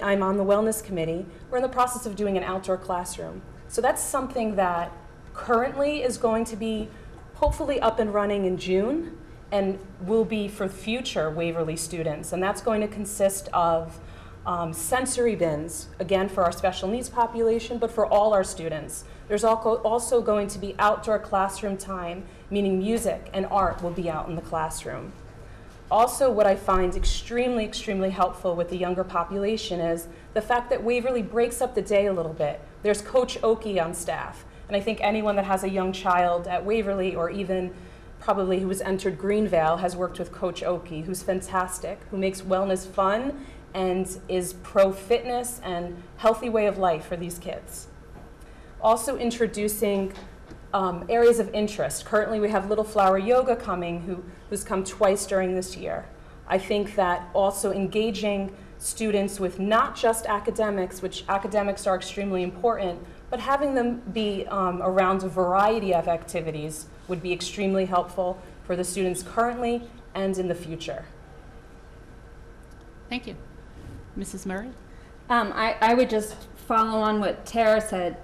I'm on the wellness committee, we're in the process of doing an outdoor classroom. So that's something that currently is going to be hopefully up and running in June and will be for future Waverly students. And that's going to consist of sensory bins, again for our special needs population, but for all our students. There's also going to be outdoor classroom time, meaning music and art will be out in the classroom. Also, what I find extremely, extremely helpful with the younger population is the fact that Waverly breaks up the day a little bit. There's Coach Oki on staff, and I think anyone that has a young child at Waverly, or even probably who has entered Greenvale, has worked with Coach Oki, who's fantastic, who makes wellness fun and is pro-fitness and healthy way of life for these kids. Also introducing areas of interest. Currently we have Little Flower Yoga coming, who's come twice during this year. I think that also engaging students with not just academics, which academics are extremely important, but having them be around a variety of activities would be extremely helpful for the students currently and in the future. Thank you. Mrs. Murray? I would just follow on what Tara said.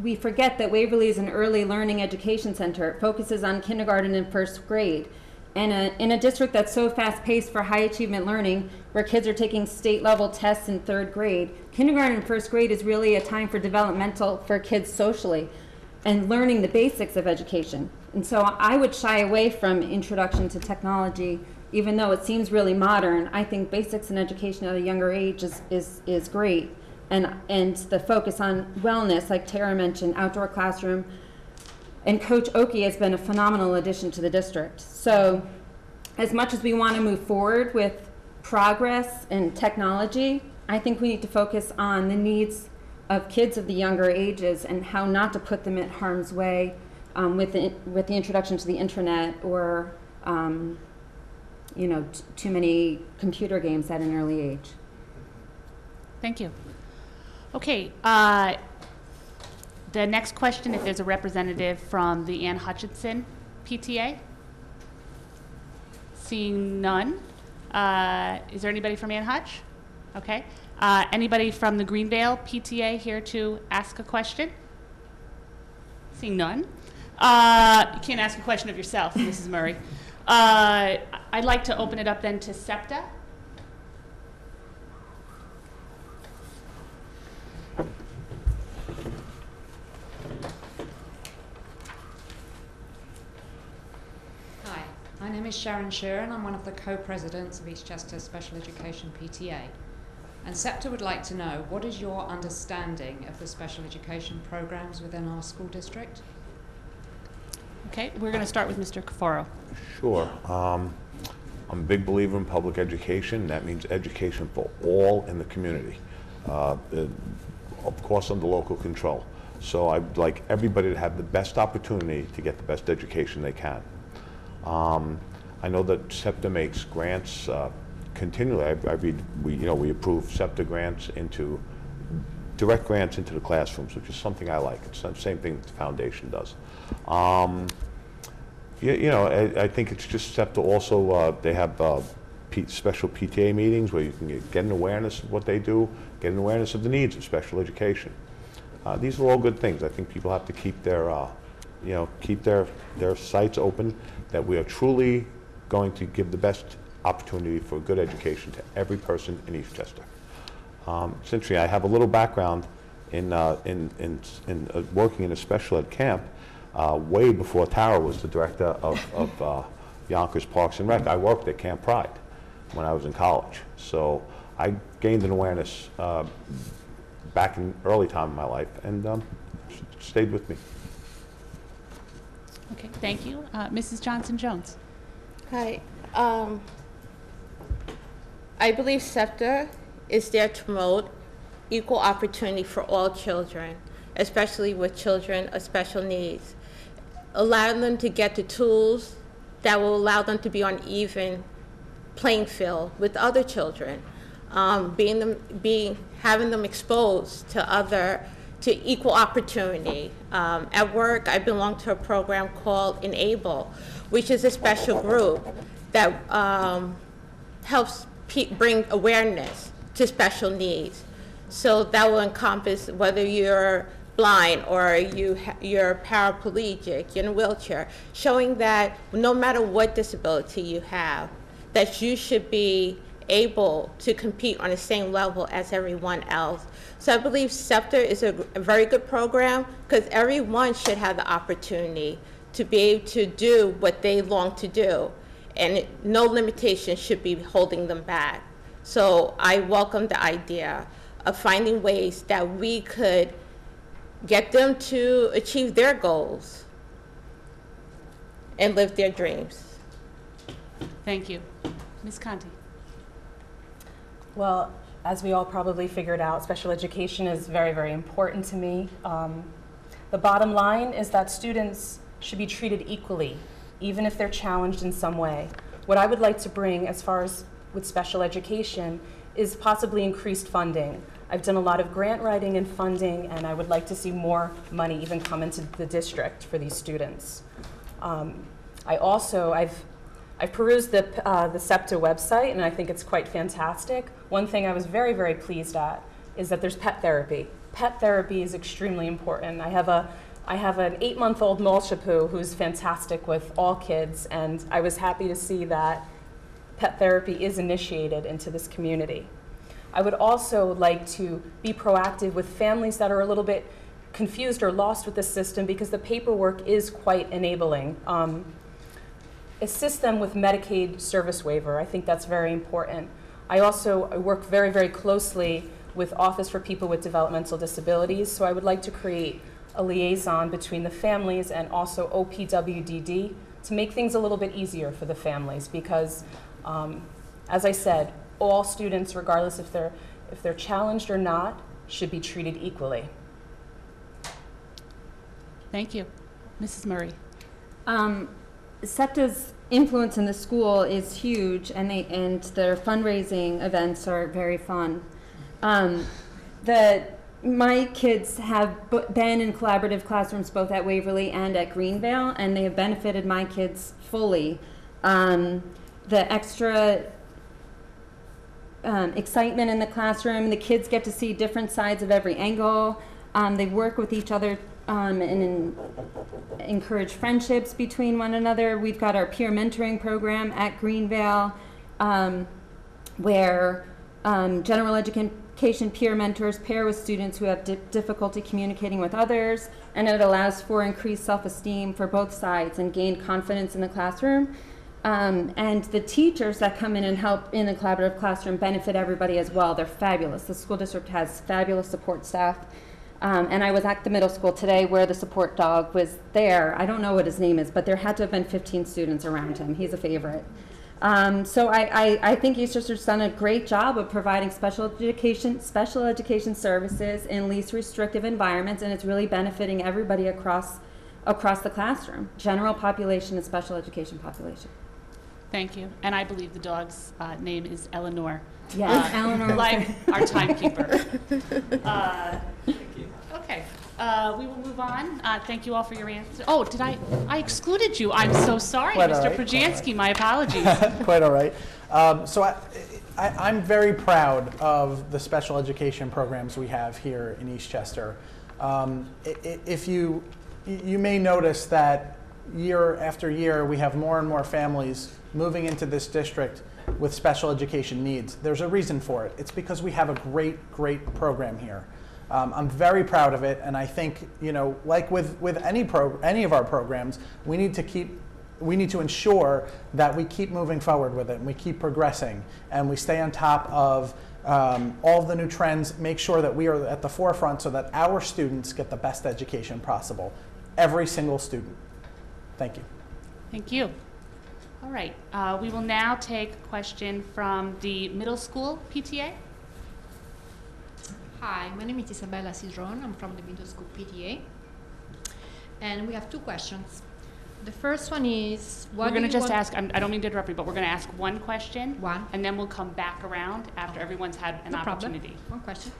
We forget that Waverly is an early learning education center. It focuses on kindergarten and first grade. And in a district that's so fast-paced for high achievement learning, where kids are taking state-level tests in third grade, kindergarten and first grade is really a time for developmental for kids socially and learning the basics of education. And so I would shy away from introduction to technology, even though it seems really modern. I think basics in education at a younger age is great. And the focus on wellness, like Tara mentioned, outdoor classroom, and Coach Oki has been a phenomenal addition to the district. So as much as we want to move forward with progress and technology, I think we need to focus on the needs of kids of the younger ages and how not to put them at harm's way with the introduction to the internet or too many computer games at an early age. Thank you. Okay. The next question, if there's a representative from the Ann Hutchinson PTA. Seeing none. Is there anybody from Ann Hutch? Okay. Anybody from the Greenvale PTA here to ask a question? Seeing none. You can't ask a question of yourself, Mrs. Murray. I'd like to open it up then to SEPTA. My name is Sharon Sheeran, and I'm one of the co-presidents of Eastchester Special Education PTA. And SEPTA would like to know, what is your understanding of the special education programs within our school district? Okay, we're going to start with Mr. Cafaro. Sure. I'm a big believer in public education. That means education for all in the community, of course under local control. So I'd like everybody to have the best opportunity to get the best education they can. I know that SEPTA makes grants continually. I read, we approve SEPTA grants direct grants into the classrooms, which is something I like. It's the same thing that the foundation does. I think it's just SEPTA also, they have special PTA meetings where you can get an awareness of what they do, get an awareness of the needs of special education. These are all good things. I think people have to keep their sites open, that we are truly going to give the best opportunity for good education to every person in Eastchester. It's interesting, I have a little background in working in a special ed camp way before Tara was the director of Yonkers Parks and Rec. I worked at Camp Pride when I was in college. So I gained an awareness back in early time in my life, and stayed with me. Okay, thank you. Mrs. Johnson-Jones. Hi. I believe SEPTA is there to promote equal opportunity for all children, especially with children of special needs. Allowing them to get the tools that will allow them to be on even playing field with other children, having them exposed to equal opportunity. At work, I belong to a program called Enable, which is a special group that helps bring awareness to special needs. So that will encompass whether you're blind or you're paraplegic, you're in a wheelchair, showing that no matter what disability you have, that you should be able to compete on the same level as everyone else. So I believe SEPTA is a very good program because everyone should have the opportunity to be able to do what they long to do, and no limitation should be holding them back. So I welcome the idea of finding ways that we could get them to achieve their goals and live their dreams. Thank you. Ms. Conti. Well, as we all probably figured out, special education is very, very important to me. The bottom line is that students should be treated equally, even if they're challenged in some way. What I would like to bring as far as with special education is possibly increased funding. I've done a lot of grant writing and funding, and I would like to see more money even come into the district for these students. I've perused the SEPTA website, and I think it's quite fantastic. One thing I was very, very pleased at is that there's pet therapy. Pet therapy is extremely important. I have an 8-month-old Malshapoo who's fantastic with all kids, and I was happy to see that pet therapy is initiated into this community. I would also like to be proactive with families that are a little bit confused or lost with the system, because the paperwork is quite enabling. Assist them with Medicaid service waiver. I think that's very important. I work very, very closely with Office for People with Developmental Disabilities, so I would like to create a liaison between the families and also OPWDD to make things a little bit easier for the families, because as I said, all students, regardless if they're challenged or not, should be treated equally. Thank you. Mrs. Murray. SEPTA's influence in the school is huge, and their fundraising events are very fun. My kids have been in collaborative classrooms both at Waverly and at Greenvale, and they have benefited my kids fully. The extra excitement in the classroom, the kids get to see different sides of every angle. They work with each other and encourage friendships between one another. We've got our peer mentoring program at Greenvale, where general education peer mentors pair with students who have difficulty communicating with others, and it allows for increased self-esteem for both sides and gained confidence in the classroom. And the teachers that come in and help in the collaborative classroom benefit everybody as well. They're fabulous. The school district has fabulous support staff. And I was at the middle school today where the support dog was there. I don't know what his name is, but there had to have been 15 students around him. He's a favorite. So I think Eastchester's done a great job of providing special education services in least restrictive environments, and it's really benefiting everybody across the classroom, general population and special education population. Thank you. And I believe the dog's name is Eleanor. Yes, Eleanor. Like our timekeeper. Okay. We will move on. Thank you all for your answers. Oh, did I excluded you. I'm so sorry, Quite Mr. all right. Projansky. My apologies. Quite all right. So I'm very proud of the special education programs we have here in Eastchester. If you may notice that year after year we have more and more families moving into this district with special education needs. There's a reason for it. It's because we have a great program here. I'm very proud of it, and I think, like with any of our programs, we need to ensure that we keep moving forward with it and we keep progressing and we stay on top of all of the new trends, make sure that we are at the forefront so that our students get the best education possible. Every single student. Thank you. Thank you. All right. We will now take a question from the middle school PTA. Hi, my name is Isabella Citron. I'm from the middle school PTA. And we have two questions. The first one is, We're going to just ask, I don't mean to interrupt you, but we're going to ask one question. One. And then we'll come back around after everyone's had an opportunity. One question.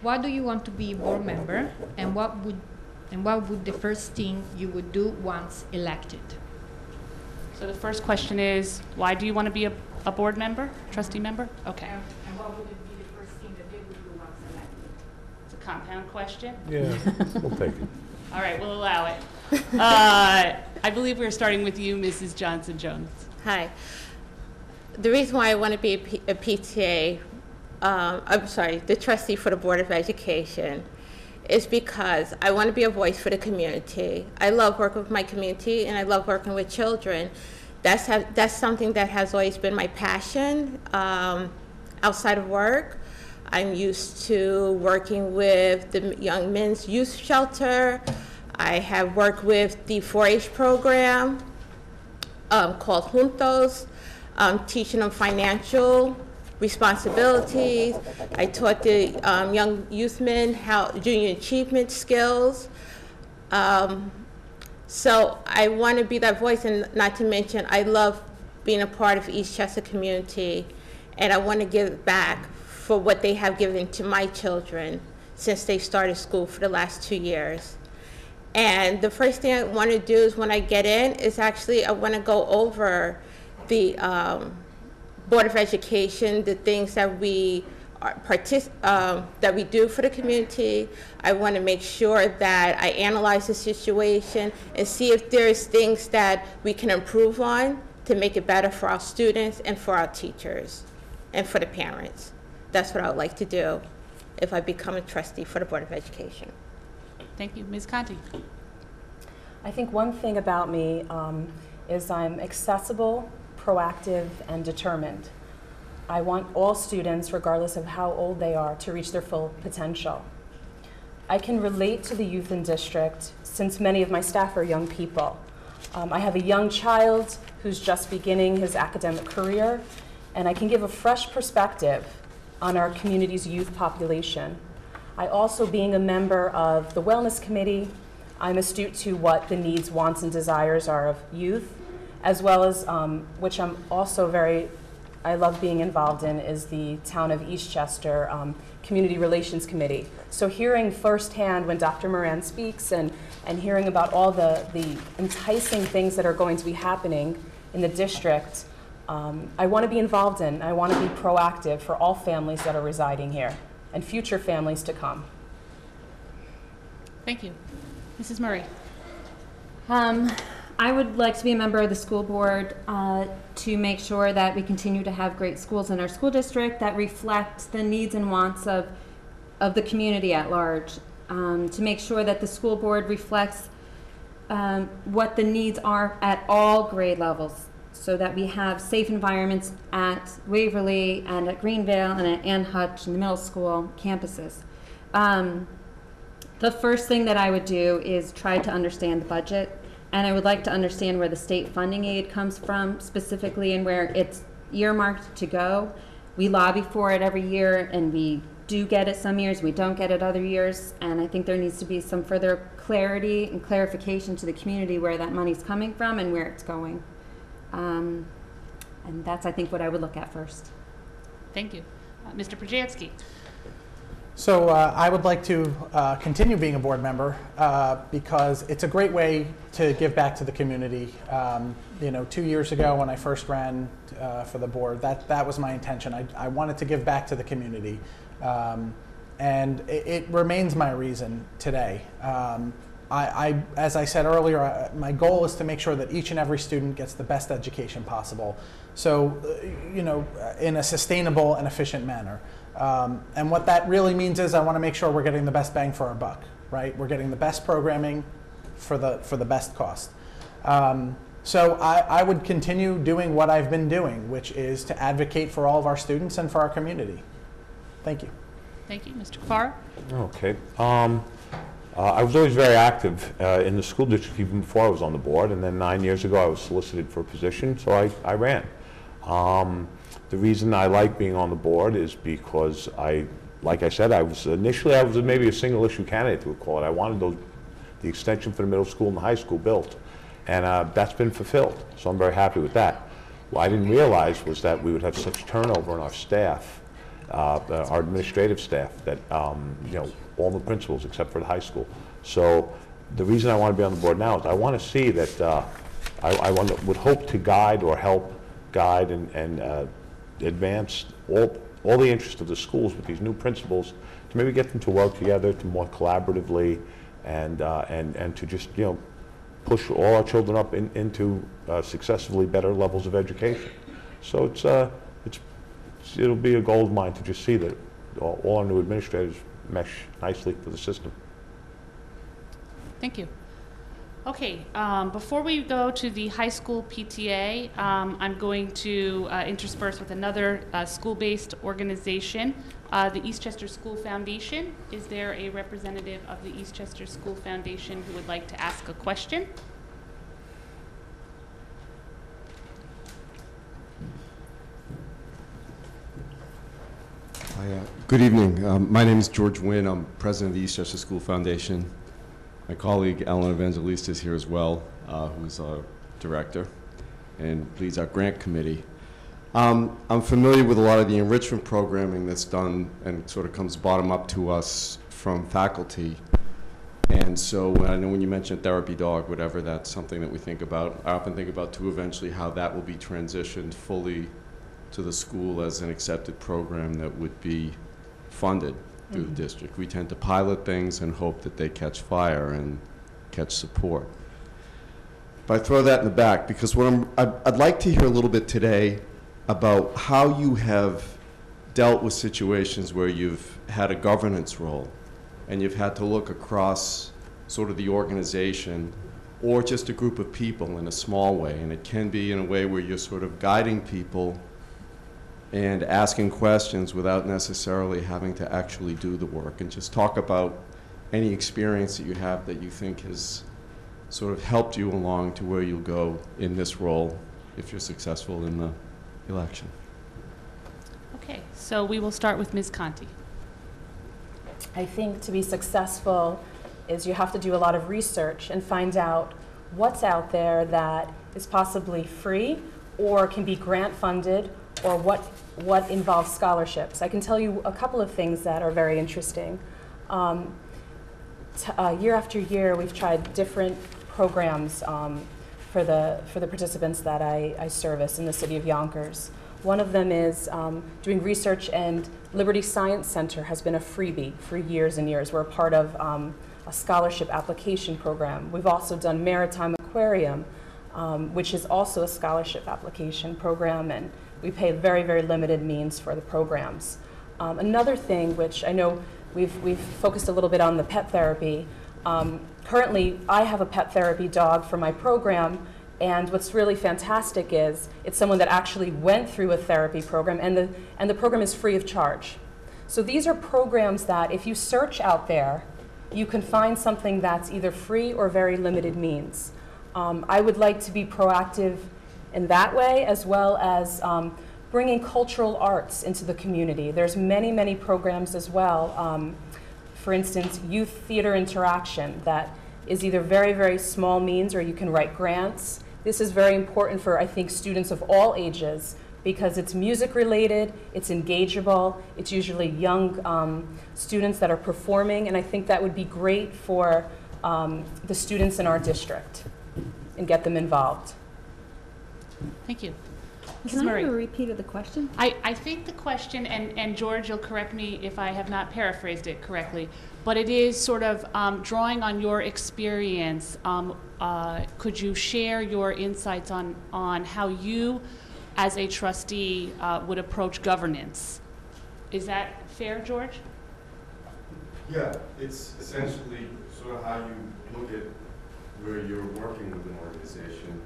What do you want to be a board member, and what would the first thing you would do once elected? So the first question is, why do you want to be a board member, trustee member? Okay. And what would it be the first thing that they would do once elected? It's a compound question. Yeah, we'll take it. All right, we'll allow it. I believe we're starting with you, Mrs. Johnson-Jones. Hi. The reason why I want to be a PTA, the trustee for the Board of Education, is because I want to be a voice for the community. I love working with my community, and I love working with children. That's something that has always been my passion outside of work. I'm used to working with the Young Men's Youth Shelter. I have worked with the 4-H program called Juntos, teaching them financial responsibilities. I taught the young youth men junior achievement skills. So I want to be that voice, and not to mention, I love being a part of Eastchester community and I want to give back for what they have given to my children since they started school for the last 2 years. And the first thing I want to do is when I get in is actually I want to go over the Board of Education, the things that we that we do for the community. I want to make sure that I analyze the situation and see if there's things that we can improve on to make it better for our students and for our teachers and for the parents. That's what I would like to do if I become a trustee for the Board of Education. Thank you. Ms. Conti. I think one thing about me is I'm accessible, proactive, and determined. I want all students, regardless of how old they are, to reach their full potential. I can relate to the youth in district since many of my staff are young people. I have a young child who's just beginning his academic career, and I can give a fresh perspective on our community's youth population. I also, being a member of the Wellness Committee, I'm astute to what the needs, wants, and desires are of youth, as well as, which I'm also I love being involved in, is the Town of Eastchester Community Relations Committee. So hearing firsthand when Dr. Moran speaks and hearing about all the enticing things that are going to be happening in the district, I want to be involved in. I want to be proactive for all families that are residing here and future families to come. Thank you. Mrs. Murray. I would like to be a member of the school board to make sure that we continue to have great schools in our school district that reflect the needs and wants of the community at large. To make sure that the school board reflects what the needs are at all grade levels, so that we have safe environments at Waverly and at Greenvale and at Ann Hutch and the middle school campuses. The first thing that I would do is try to understand the budget, and I would like to understand where the state funding aid comes from specifically and where it's earmarked to go. We lobby for it every year, and we do get it some years, we don't get it other years, and I think there needs to be some further clarity and clarification to the community where that money's coming from and where it's going. And that's, I think, what I would look at first. Thank you. Mr. Przansky. So I would like to continue being a board member because it's a great way to give back to the community. 2 years ago when I first ran for the board, that was my intention. I wanted to give back to the community. And it remains my reason today. As I said earlier, my goal is to make sure that each and every student gets the best education possible. So, in a sustainable and efficient manner. And what that really means is I want to make sure we're getting the best bang for our buck, right? We're getting the best programming for the best cost. So I would continue doing what I've been doing, which is to advocate for all of our students and for our community. Thank you. Thank you. Mr. Kafar? Okay. I was always very active in the school district even before I was on the board, and then 9 years ago I was solicited for a position, so I ran. The reason I like being on the board is because like I said, I was maybe a single issue candidate, we would call it. I wanted the extension for the middle school and the high school built, and that's been fulfilled, so I'm very happy with that. What I didn't realize was that we would have such turnover in our staff, our administrative staff, that all the principals except for the high school. So the reason I want to be on the board now is I want to see that I would hope to guide or help guide and advance all the interests of the schools with these new principals to maybe get them to work together to more collaboratively and to just push all our children up into successively better levels of education. So it'll be a goal of mine to just see that all our new administrators mesh nicely for the system. Thank you. Okay, before we go to the high school PTA, I'm going to intersperse with another school-based organization, the Eastchester School Foundation. Is there a representative of the Eastchester School Foundation who would like to ask a question? Good evening. My name is George Wynn. I'm president of the Eastchester School Foundation. My colleague, Alan Evangelista, is here as well, who's our director and leads our grant committee. I'm familiar with a lot of the enrichment programming that's done and sort of comes bottom up to us from faculty. And so I know when you mentioned therapy dog, whatever, that's something that we think about. I often think about too eventually how that will be transitioned fully to the school as an accepted program that would be funded through the district. We tend to pilot things and hope that they catch fire and catch support. But I throw that in the back because I'd like to hear a little bit today about how you have dealt with situations where you've had a governance role and you've had to look across sort of the organization or just a group of people in a small way. And it can be in a way where you're sort of guiding people and asking questions without necessarily having to actually do the work. And just talk about any experience that you have that you think has sort of helped you along to where you'll go in this role if you're successful in the election. Okay, so we will start with Ms. Conti. I think to be successful is you have to do a lot of research and find out what's out there that is possibly free or can be grant funded or what involves scholarships. I can tell you a couple of things that are very interesting. Year after year, we've tried different programs for the participants that I service in the city of Yonkers. One of them is doing research, and Liberty Science Center has been a freebie for years and years. We're a part of a scholarship application program. We've also done Maritime Aquarium, which is also a scholarship application program, and we pay very, very limited means for the programs. Another thing, which I know we've focused a little bit on the pet therapy. Currently, I have a pet therapy dog for my program, and what's really fantastic is it's someone that actually went through a therapy program, and the program is free of charge. So these are programs that if you search out there, you can find something that's either free or very limited means. I would like to be proactive in that way, as well as bringing cultural arts into the community. There's many, many programs as well. For instance, Youth Theater Interaction, that is either very, very small means or you can write grants. This is very important for, I think, students of all ages because it's music related, it's engageable, it's usually young students that are performing, and I think that would be great for the students in our district and get them involved. Thank you. Can I have a repeat of the question? I think the question, and George, you'll correct me if I have not paraphrased it correctly, but it is sort of drawing on your experience. Could you share your insights on how you, as a trustee, would approach governance? Is that fair, George? Yeah, it's essentially sort of how you look at where you're working with an organization,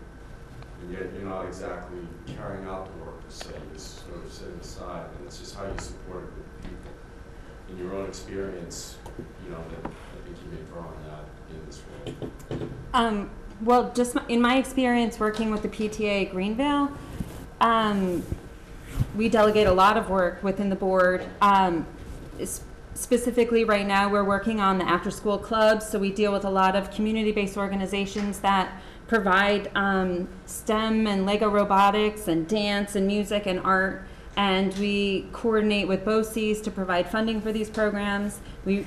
and yet you're not exactly carrying out the work per se, you're sort of setting aside, and it's just how you support it with people. In your own experience, you know, that I think you may draw on that in this role. Well, just in my experience working with the PTA Greenvale, we delegate a lot of work within the board. Specifically right now we're working on the after school clubs, so we deal with a lot of community-based organizations that provide STEM and Lego robotics and dance and music and art, and we coordinate with BOCES to provide funding for these programs. We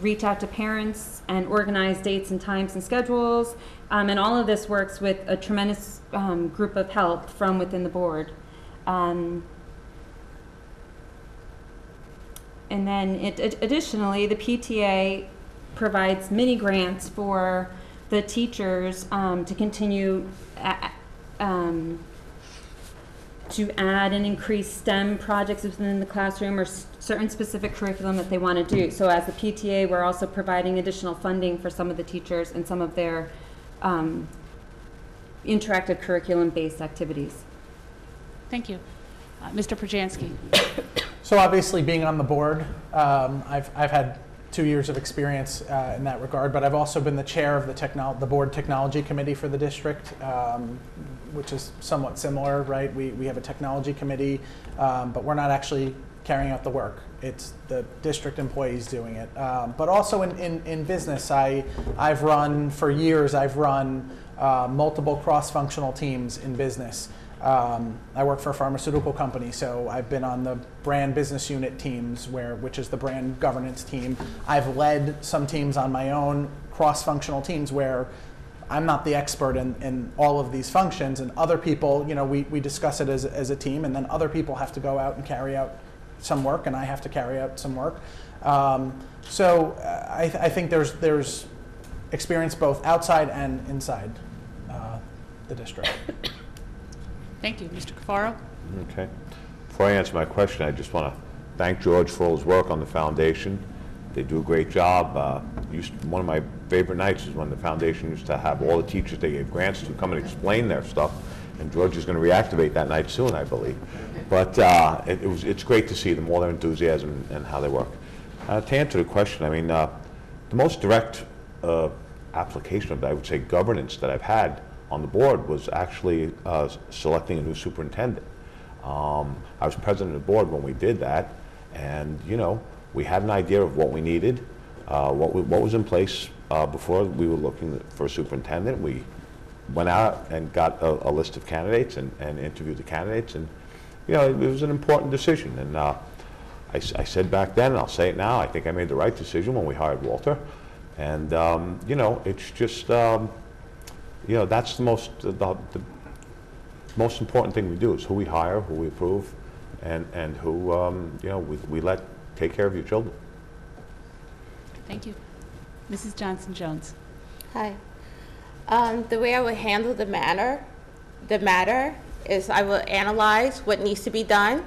reach out to parents and organize dates and times and schedules, and all of this works with a tremendous group of help from within the board. And then additionally, the PTA provides mini grants for the teachers to continue to add and increase STEM projects within the classroom or certain specific curriculum that they want to do. So as the PTA, we're also providing additional funding for some of the teachers and some of their interactive curriculum-based activities. Thank you. Mr. Perjansky. So obviously, being on the board, I've had 2 years of experience in that regard, but I've also been the chair of the board technology committee for the district, which is somewhat similar, right? We have a technology committee, but we're not actually carrying out the work. It's the district employees doing it. But also in business, I've run, for years, I've run multiple cross-functional teams in business. I work for a pharmaceutical company, so I've been on the brand business unit teams, which is the brand governance team. I've led some teams on my own, cross-functional teams, where I'm not the expert in all of these functions, and other people, we discuss it as a team, and then other people have to go out and carry out some work, and I have to carry out some work. I think there's experience both outside and inside the district. Thank you. Mr. Cafaro? Okay. Before I answer my question, I just want to thank George for all his work on the foundation. They do a great job. One of my favorite nights is when the foundation used to have all the teachers they gave grants to come and explain their stuff, and George is going to reactivate that night soon, I believe. But it's great to see them, all their enthusiasm and how they work. To answer the question, I mean, the most direct application of, I would say, governance that I've had on the board was actually selecting a new superintendent. I was president of the board when we did that, and we had an idea of what we needed, what was in place before we were looking for a superintendent. We went out and got a list of candidates and interviewed the candidates, and it was an important decision. And I said back then, and I'll say it now, I think I made the right decision when we hired Walter. And it's just that's the most important thing we do, is who we hire, who we approve, and who we let take care of your children. Thank you. Mrs. Johnson-Jones. Hi. The way I would handle the matter is I will analyze what needs to be done.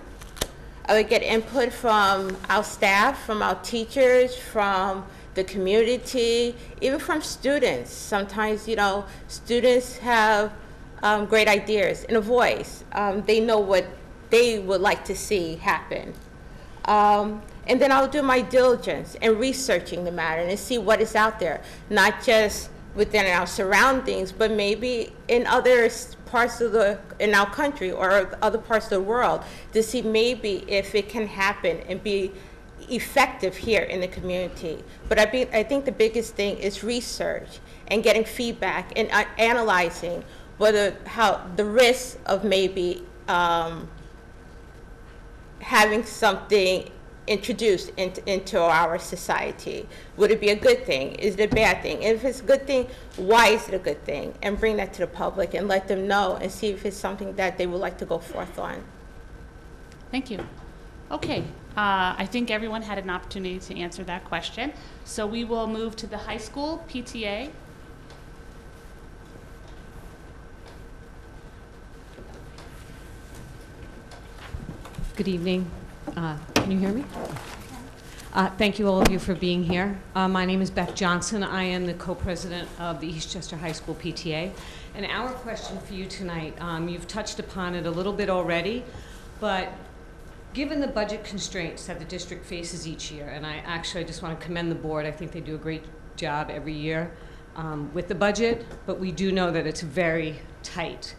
I would get input from our staff, from our teachers, from the community, even from students. Sometimes, students have great ideas and a voice. They know what they would like to see happen. And then I'll do my diligence in researching the matter and see what is out there, not just within our surroundings, but maybe in other parts of in our country or other parts of the world, to see maybe if it can happen and be effective here in the community. But I think the biggest thing is research and getting feedback and analyzing how the risk of maybe having something introduced into our society. Would it be a good thing? Is it a bad thing? And if it's a good thing, why is it a good thing? And bring that to the public and let them know and see if it's something that they would like to go forth on. Thank you. Okay, I think everyone had an opportunity to answer that question. So we will move to the high school PTA. Good evening. Can you hear me? Thank you, all of you, for being here. My name is Beth Johnson. I am the co-president of the Eastchester High School PTA. And our question for you tonight, you've touched upon it a little bit already, but given the budget constraints that the district faces each year, and I just want to commend the board. I think they do a great job every year with the budget, but we do know that it's very tight.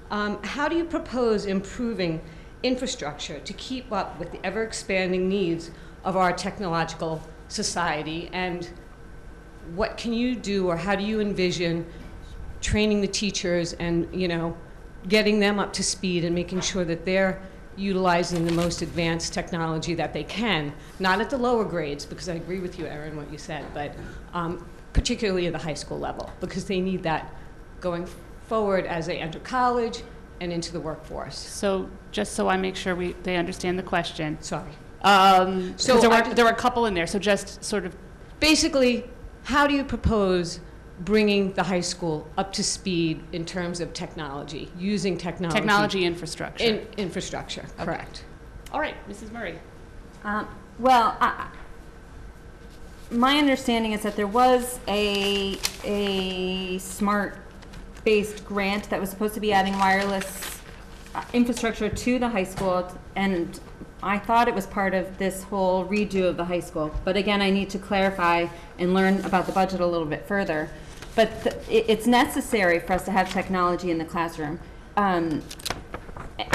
How do you propose improving infrastructure to keep up with the ever-expanding needs of our technological society, and what can you do, or how do you envision training the teachers and getting them up to speed and making sure that they're utilizing the most advanced technology that they can, not at the lower grades, because I agree with you, Erin, what you said, but particularly at the high school level, because they need that going forward as they enter college and into the workforce. So just so I make sure they understand the question. Sorry. So there were a couple in there, so just sort of. Basically, how do you propose bringing the high school up to speed in terms of technology, using technology? Technology infrastructure. Infrastructure, okay. Correct. All right, Mrs. Murray. My understanding is that there was a SMART-based grant that was supposed to be adding wireless infrastructure to the high school, and I thought it was part of this whole redo of the high school. But again, I need to clarify and learn about the budget a little bit further. But it's necessary for us to have technology in the classroom. And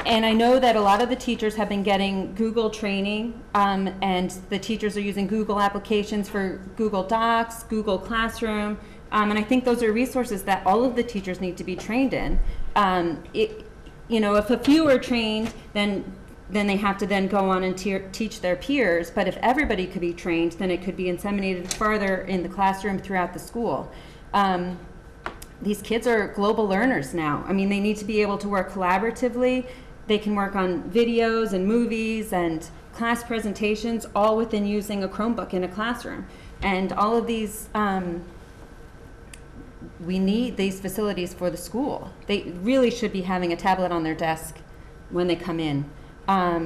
I know that a lot of the teachers have been getting Google training, and the teachers are using Google applications for Google Docs, Google Classroom, and I think those are resources that all of the teachers need to be trained in. you know, if a few are trained, then they have to then go on and teach their peers. But if everybody could be trained, then it could be disseminated farther in the classroom throughout the school. These kids are global learners now. I mean, they need to be able to work collaboratively. They can work on videos and movies and class presentations, all within using a Chromebook in a classroom. And all of these, we need these facilities for the school. They really should be having a tablet on their desk when they come in. I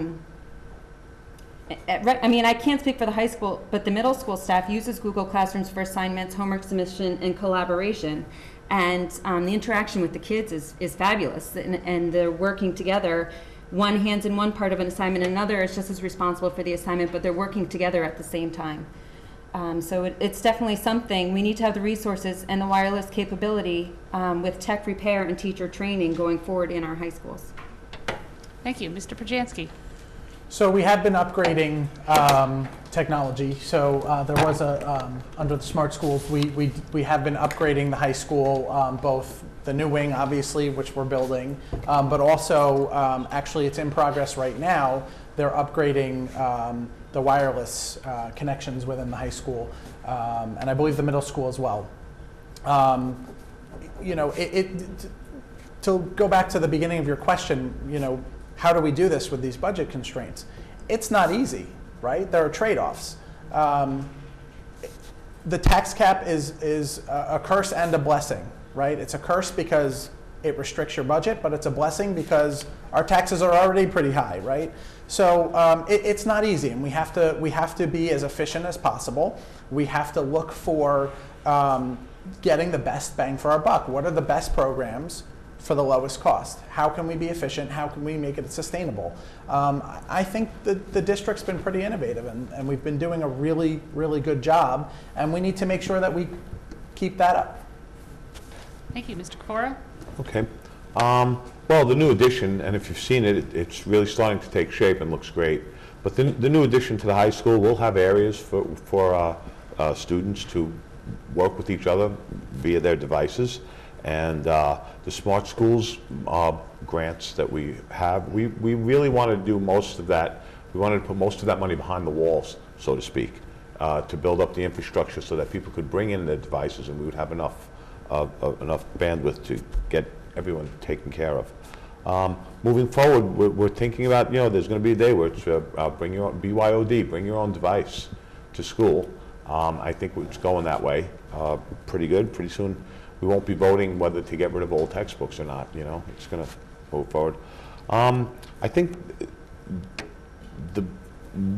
mean, I can't speak for the high school, but the middle school staff uses Google Classrooms for assignments, homework submission, and collaboration. And the interaction with the kids is fabulous. And they're working together. One hand's in one part of an assignment, another is just as responsible for the assignment, but they're working together at the same time. So it's definitely something. We need to have the resources and the wireless capability with tech repair and teacher training going forward in our high schools. Thank you. Mr. Perjansky. So we have been upgrading technology. So there was under the Smart Schools, we have been upgrading the high school, both the new wing, obviously, which we're building, but also actually it's in progress right now. They're upgrading the wireless connections within the high school, and I believe the middle school as well. You know, to go back to the beginning of your question, you know, how do we do this with these budget constraints? It's not easy, right? There are trade-offs. The tax cap is a curse and a blessing, right? It's a curse because it restricts your budget, but it's a blessing because our taxes are already pretty high, right? So it's not easy, and we have to be as efficient as possible. We have to look for getting the best bang for our buck. What are the best programs for the lowest cost? How can we be efficient? How can we make it sustainable? I think the district's been pretty innovative, and we've been doing a really, really good job, and we need to make sure that we keep that up. Thank you. Mr. Cora? Okay. Well, the new addition, and if you've seen it, it's really starting to take shape and looks great. But the new addition to the high school will have areas for students to work with each other via their devices. And the Smart Schools grants that we have, we really wanted to do most of that. We wanted to put most of that money behind the walls, so to speak, to build up the infrastructure so that people could bring in their devices and we would have enough bandwidth to get everyone taken care of. Moving forward, we're thinking about, you know, there's going to be a day where it's bring your own BYOD, bring your own device to school. I think it's going that way pretty good. Pretty soon we won't be voting whether to get rid of old textbooks or not, you know. It's going to move forward. I think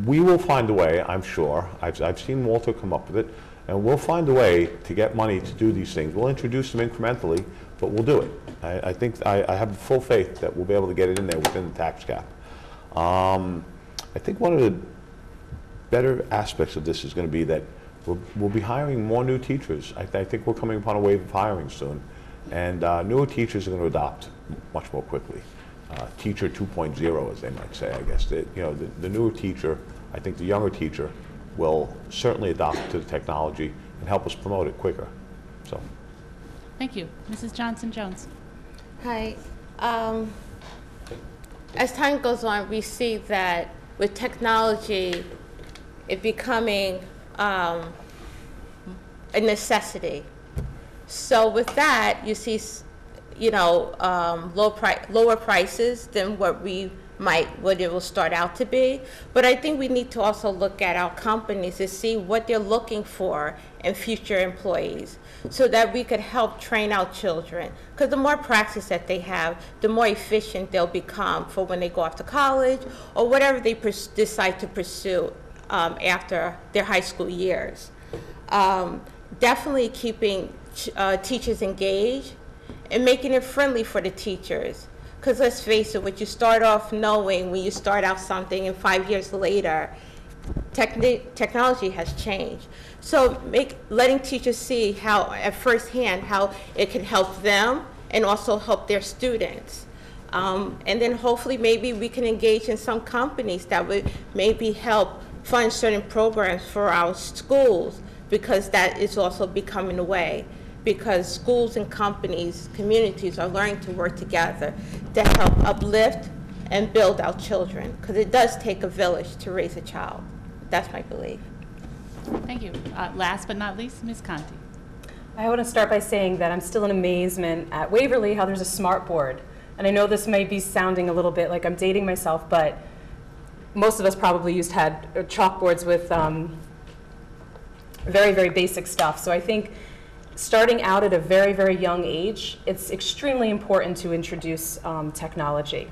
we will find a way, I'm sure. I've seen Walter come up with it, and we'll find a way to get money to do these things. We'll introduce them incrementally, but we'll do it. I think I have full faith that we'll be able to get it in there within the tax cap. I think one of the better aspects of this is going to be that we'll be hiring more new teachers. I think we're coming upon a wave of hiring soon, and newer teachers are going to adopt much more quickly. Teacher 2.0, as they might say, I guess. You know, the newer teacher, I think the younger teacher, will certainly adopt to the technology and help us promote it quicker. So, thank you. Mrs. Johnson-Jones. Hi. As time goes on, we see that with technology, it becoming a necessity. So with that, you see, you know, lower prices than what it will start out to be. But I think we need to also look at our companies to see what they're looking for in future employees, so that we could help train our children. Because the more practice that they have, the more efficient they'll become for when they go off to college or whatever they decide to pursue after their high school years. Definitely keeping teachers engaged and making it friendly for the teachers. Because let's face it, what you start off knowing when you start out something and 5 years later, technology has changed. So letting teachers see how, at first hand, how it can help them and also help their students. And then hopefully maybe we can engage in some companies that would maybe help fund certain programs for our schools, because that is also becoming a way. because schools and companies, communities are learning to work together to help uplift and build our children, because it does take a village to raise a child. That's my belief. Thank you. Last but not least, Ms. Conti. I want to start by saying that I'm still in amazement at Waverly how there's a smart board. And I know this may be sounding a little bit like I'm dating myself, but most of us probably had chalkboards with very, very basic stuff. So I think starting out at a very, very young age, it's extremely important to introduce technology.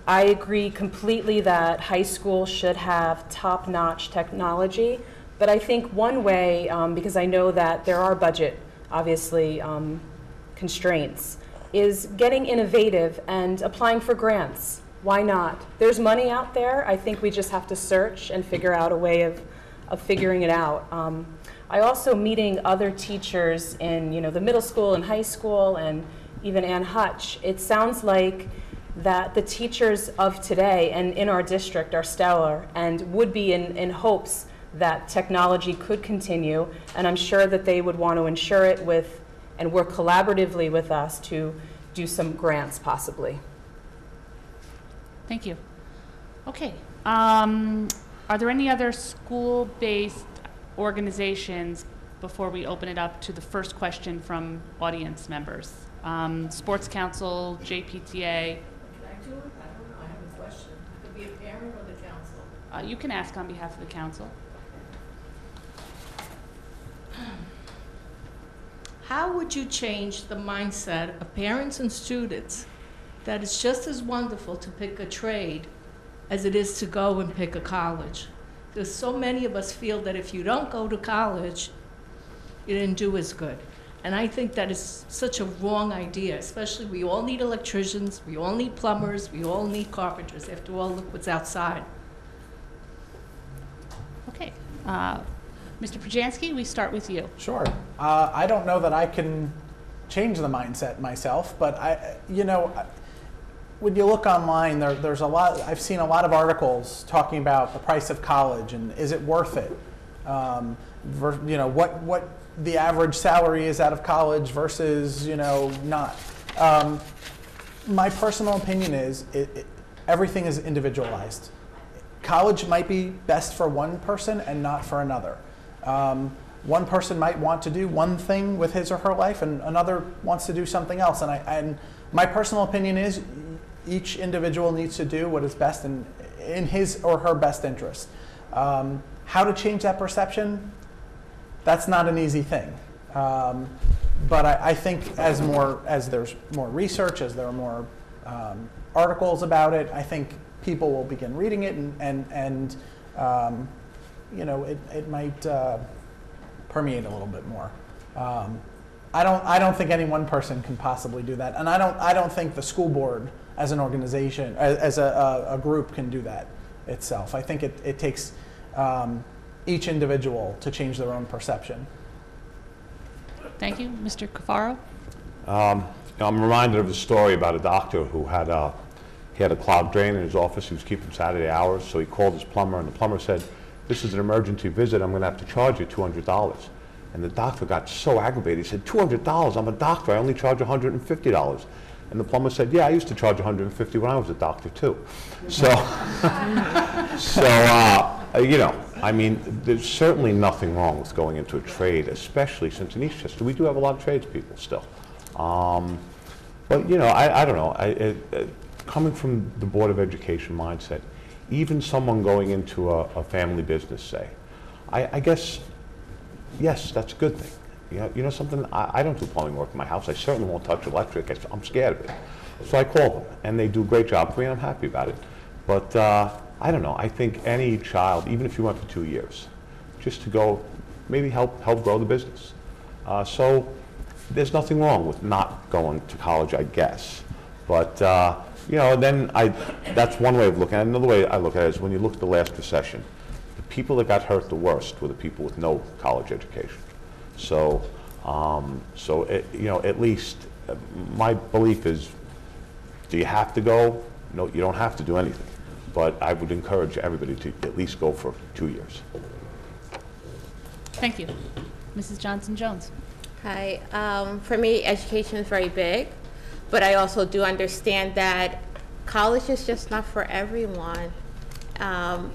I agree completely that high school should have top-notch technology, but I think one way, because I know that there are budget, obviously, constraints, is getting innovative and applying for grants. Why not? There's money out there. I think we just have to search and figure out a way of figuring it out. I also meeting other teachers in the middle school and high school and even Ann Hutch. It sounds like that the teachers of today and in our district are stellar and would be in hopes that technology could continue, and I'm sure that they would want to ensure it with and work collaboratively with us to do some grants possibly. Thank you. Okay. Are there any other school-based organizations before we open it up to the first question from audience members? Sports Council, JPTA. Can I do it? I don't know. I have a question. It could be a parent or the council. You can ask on behalf of the council. How would you change the mindset of parents and students that it's just as wonderful to pick a trade as it is to go and pick a college? Because so many of us feel that if you don't go to college, you didn't do as good. And I think that is such a wrong idea, especially we all need electricians, we all need plumbers, we all need carpenters. After all, look what's outside. Okay. Mr. Pujansky, we start with you. Sure. I don't know that I can change the mindset myself, but when you look online, there's a lot. I've seen a lot of articles talking about the price of college and is it worth it? What the average salary is out of college versus not. My personal opinion is everything is individualized. College might be best for one person and not for another. One person might want to do one thing with his or her life, and another wants to do something else. And my personal opinion is each individual needs to do what is best in his or her best interest. How to change that perception? That's not an easy thing. But I think as there's more research, as there are more articles about it, I think people will begin reading it, and it might permeate a little bit more. I don't think any one person can possibly do that, and I don't think the school board as an organization, as a group, can do that itself. I think it takes each individual to change their own perception. Thank you. Mr. Cafaro? I'm reminded of a story about a doctor who had a clogged drain in his office. He was keeping Saturday hours, so he called his plumber, and the plumber said, "This is an emergency visit. I'm going to have to charge you $200. And the doctor got so aggravated. He said, $200? I'm a doctor. I only charge $150. And the plumber said, "Yeah, I used to charge $150 when I was a doctor too." I mean, there's certainly nothing wrong with going into a trade, especially since in Eastchester we do have a lot of tradespeople still. But I don't know. Coming from the Board of Education mindset, even someone going into a family business, say, I guess, yes, that's a good thing. You know something? I don't do plumbing work in my house. I certainly won't touch electric. I'm scared of it. So I call them, and they do a great job for me, and I'm happy about it. But I don't know. I think any child, even if you went for 2 years, just to go, maybe help grow the business. So there's nothing wrong with not going to college, I guess. But then that's one way of looking at it. Another way I look at it is when you look at the last recession, the people that got hurt the worst were the people with no college education. So, at least my belief is, do you have to go? No, you don't have to do anything. But I would encourage everybody to at least go for 2 years. Thank you. Mrs. Johnson-Jones. Hi. For me, education is very big, but I also do understand that college is just not for everyone. And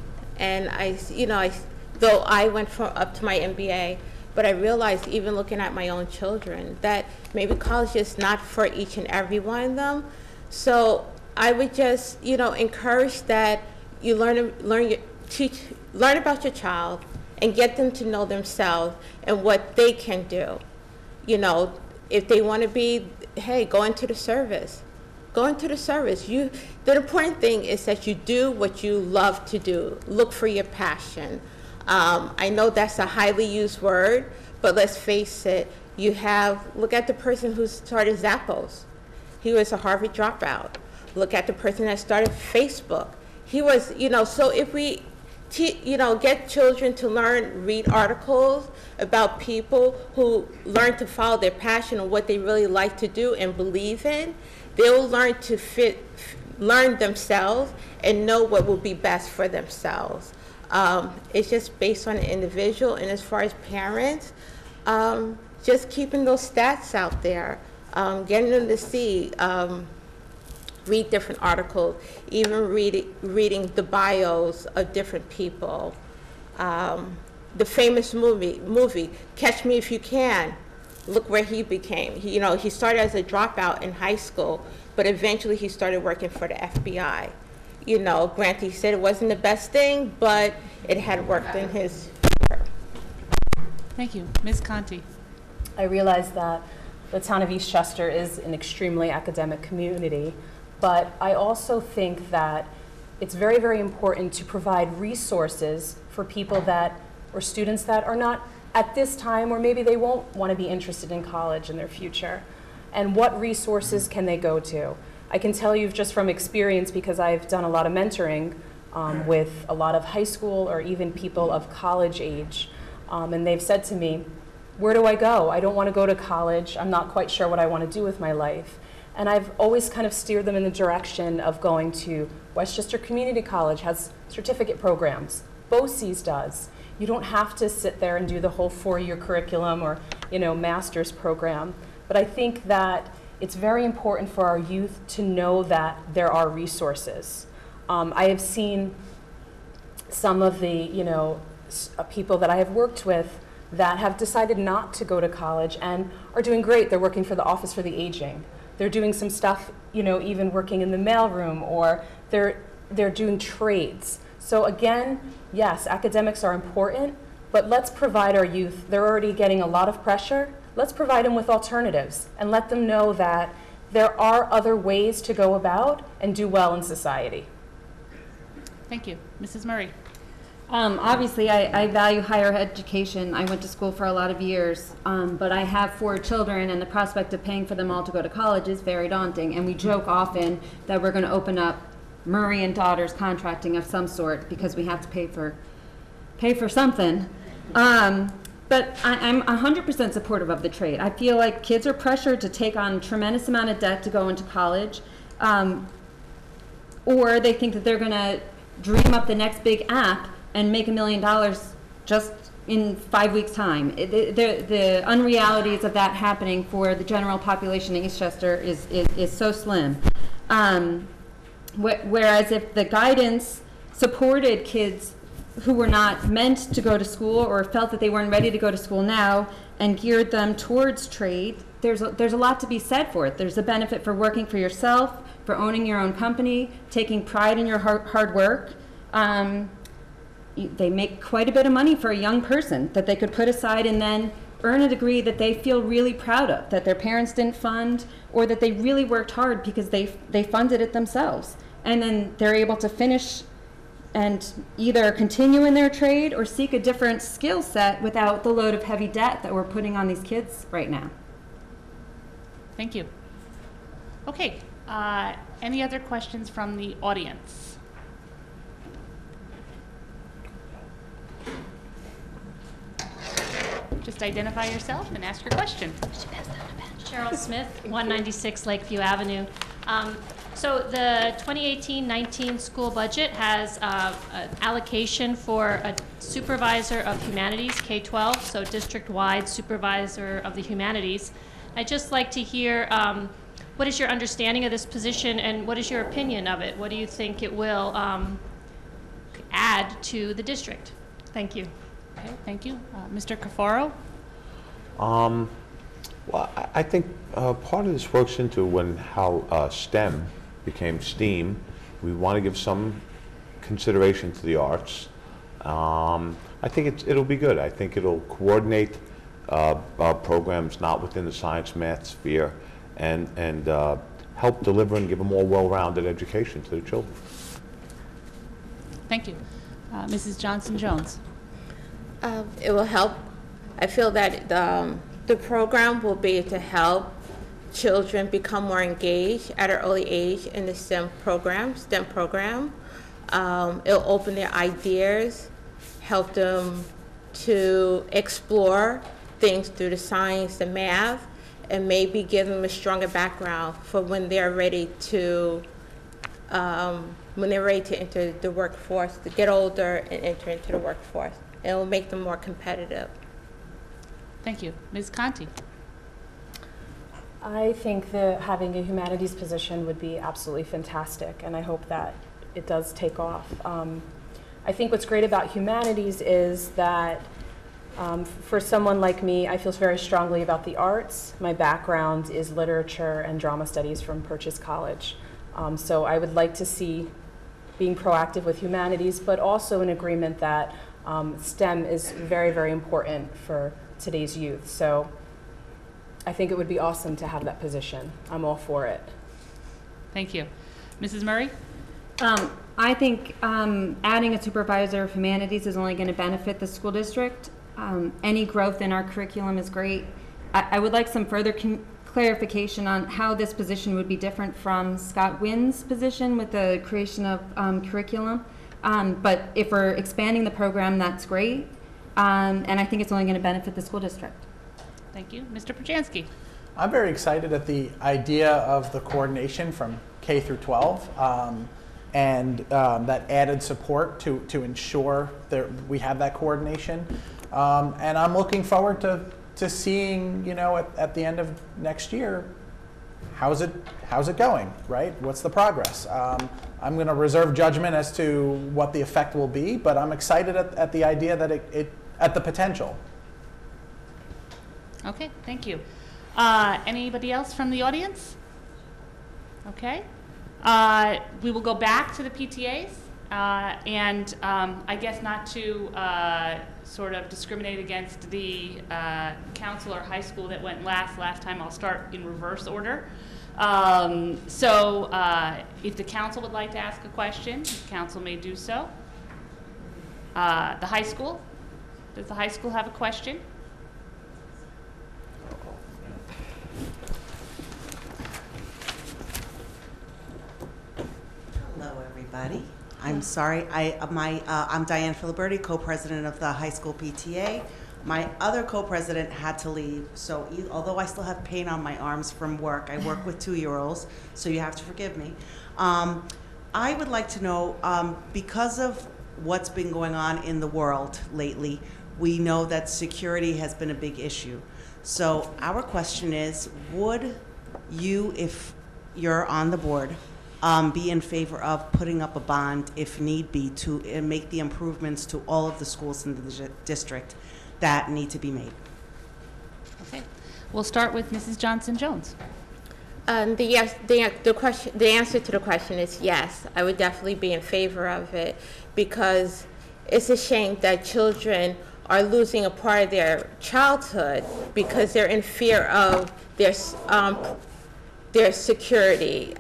though I went up to my MBA, but I realized even looking at my own children that maybe college is not for each and every one of them. So I would just, encourage that you learn about your child and get them to know themselves and what they can do. If they want to be, hey, go into the service. Go into the service. The important thing is that you do what you love to do. Look for your passion. I know that's a highly used word, but let's face it, look at the person who started Zappos. He was a Harvard dropout. Look at the person that started Facebook. He was, so if we, get children to read articles about people who learn to follow their passion and what they really like to do and believe in, they will learn themselves and know what will be best for themselves. It's just based on the individual, and as far as parents, just keeping those stats out there, getting them to see, read different articles, even reading the bios of different people. The famous movie, Catch Me If You Can, look where he became. He started as a dropout in high school, but eventually he started working for the FBI. Granted, he said it wasn't the best thing, but it had worked in his favor. Thank you. Ms. Conti. I realize that the town of Eastchester is an extremely academic community, but I also think that it's very, very important to provide resources for people or students that are not at this time, or maybe they won't want to be interested in college in their future. And what resources can they go to? I can tell you just from experience, because I've done a lot of mentoring with a lot of high school or even people of college age, and they've said to me, where do I go? I don't want to go to college. I'm not quite sure what I want to do with my life. And I've always kind of steered them in the direction of going to Westchester Community College, has certificate programs. BOCES does. You don't have to sit there and do the whole 4-year curriculum or, master's program. But I think that it's very important for our youth to know that there are resources. I have seen some of the, people that I have worked with that have decided not to go to college and are doing great. They're working for the Office for the Aging. They're doing some stuff, even working in the mailroom, or they're doing trades. So again, yes, academics are important, but let's provide our youth, they're already getting a lot of pressure. Let's provide them with alternatives and let them know that there are other ways to go about and do well in society. Thank you. Mrs. Murray. Obviously, I value higher education. I went to school for a lot of years, but I have 4 children, and the prospect of paying for them all to go to college is very daunting. And we joke often that we're going to open up Murray and Daughters contracting of some sort because we have to pay for something. But I'm 100% supportive of the trade. I feel like kids are pressured to take on a tremendous amount of debt to go into college, or they think that they're going to dream up the next big app and make $1 million just in 5 weeks' time. The unrealities of that happening for the general population in Eastchester is so slim. Whereas if the guidance supported kids who were not meant to go to school or felt that they weren't ready to go to school now and geared them towards trade, there's a lot to be said for it. There's a benefit for working for yourself, for owning your own company, taking pride in your hard work. They make quite a bit of money for a young person that they could put aside and then earn a degree that they feel really proud of, that their parents didn't fund, or that they really worked hard because they funded it themselves. And then they're able to finish and either continue in their trade or seek a different skill set without the load of heavy debt that we're putting on these kids right now. Thank you. Okay, any other questions from the audience? Just identify yourself and ask your question. Cheryl Smith, 196 Lakeview Avenue. So the 2018-19 school budget has an allocation for a supervisor of humanities, K-12, so district-wide supervisor of the humanities. I'd just like to hear what is your understanding of this position and what is your opinion of it? What do you think it will add to the district? Thank you. Okay, thank you. Mr. Cafaro? Well, I think part of this works into how STEM became STEAM. We want to give some consideration to the arts. I think it'll be good. I think it'll coordinate programs not within the science, math sphere, and help deliver and give a more well-rounded education to the children. Thank you. Mrs. Johnson-Jones. It will help. I feel that the program will be able to help children become more engaged at an early age in the STEM program. It'll open their ideas, help them to explore things through the science and math, and maybe give them a stronger background for when they're ready to enter the workforce, to get older and enter into the workforce. It will make them more competitive. Thank you. Ms. Conti. I think that having a humanities position would be absolutely fantastic, and I hope that it does take off. I think what's great about humanities is that for someone like me, I feel very strongly about the arts. My background is literature and drama studies from Purchase College. So I would like to see being proactive with humanities, but also an agreement that STEM is very, very important for today's youth. So I think it would be awesome to have that position. I'm all for it. Thank you. Mrs. Murray? I think adding a supervisor of humanities is only going to benefit the school district. Any growth in our curriculum is great. I would like some further clarification on how this position would be different from Scott Wynn's position with the creation of curriculum. But if we're expanding the program, that's great. And I think it's only going to benefit the school district. Thank you. Mr. Perjansky. I'm very excited at the idea of the coordination from K through 12 and that added support to ensure that we have that coordination. And I'm looking forward to seeing, at the end of next year, how's it going, right? What's the progress? I'm going to reserve judgment as to what the effect will be, but I'm excited at the idea that at the potential. Okay, thank you. Anybody else from the audience? Okay. We will go back to the PTAs, and I guess not to sort of discriminate against the council or high school that went last time, I'll start in reverse order. So if the council would like to ask a question, the council may do so. The high school, does the high school have a question? Hello, everybody. I'm sorry. I'm Diane Filiberti, co-president of the high school PTA. My other co-president had to leave, so although I still have pain on my arms from work, I work with 2-year-olds, so you have to forgive me. I would like to know, because of what's been going on in the world lately, we know that security has been a big issue. So our question is, would you, if you're on the board, be in favor of putting up a bond, if need be, to make the improvements to all of the schools in the district that need to be made? Okay. We'll start with Mrs. Johnson-Jones. The answer to the question is yes. I would definitely be in favor of it, because it's a shame that children are losing a part of their childhood because they're in fear of their security.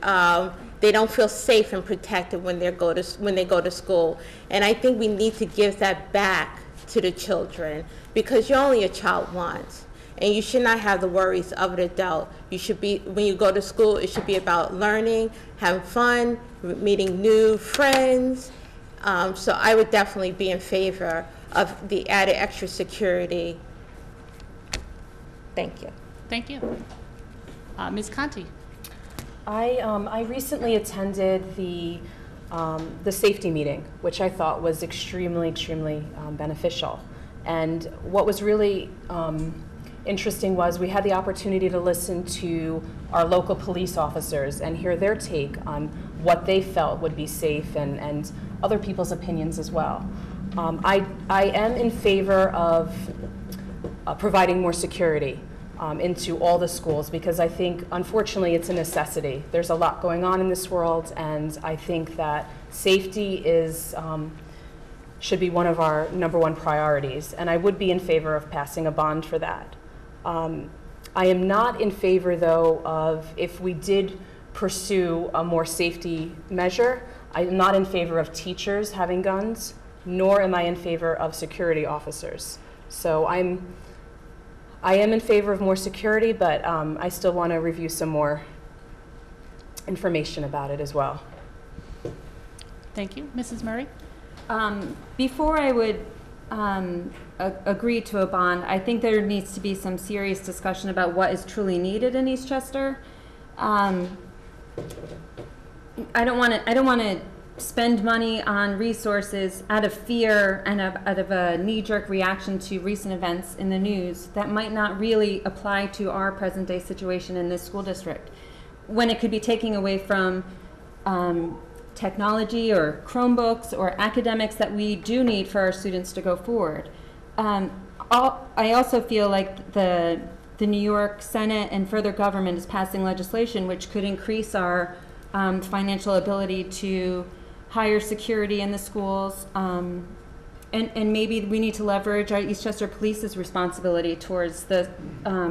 They don't feel safe and protected when they go to school. And I think we need to give that back to the children, because you're only a child once, and you should not have the worries of an adult. You should be, when you go to school, it should be about learning, having fun, meeting new friends. So I would definitely be in favor of the added extra security. Thank you. Thank you. Ms. Conti. I recently attended the safety meeting, which I thought was extremely beneficial. And what was really interesting was we had the opportunity to listen to our local police officers and hear their take on what they felt would be safe and other people's opinions as well. I am in favor of providing more security into all the schools, because I think, unfortunately, it's a necessity. There's a lot going on in this world, and I think that safety should be one of our #1 priorities, and I would be in favor of passing a bond for that. I am not in favor, though, of if we did pursue a more safety measure, I'm not in favor of teachers having guns, nor am I in favor of security officers. So I am in favor of more security, but I still want to review some more information about it as well. Thank you. Mrs. Murray? Before I would agree to a bond, I think there needs to be some serious discussion about what is truly needed in Eastchester. I don't want to spend money on resources out of fear and out of a knee-jerk reaction to recent events in the news that might not really apply to our present-day situation in this school district, when it could be taking away from technology or Chromebooks or academics that we do need for our students to go forward. I also feel like the New York Senate and further government is passing legislation which could increase our financial ability to hire security in the schools, and maybe we need to leverage our Eastchester Police's responsibility towards the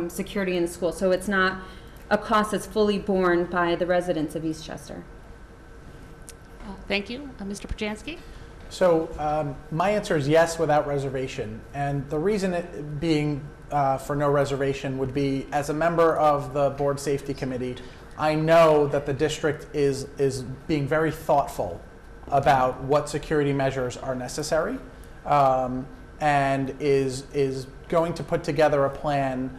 security in the school, so it's not a cost that's fully borne by the residents of Eastchester. Thank you. Mr. Perjansky? So my answer is yes, without reservation. And the reason it being for no reservation would be, as a member of the Board Safety Committee, I know that the district is being very thoughtful about what security measures are necessary, and is going to put together a plan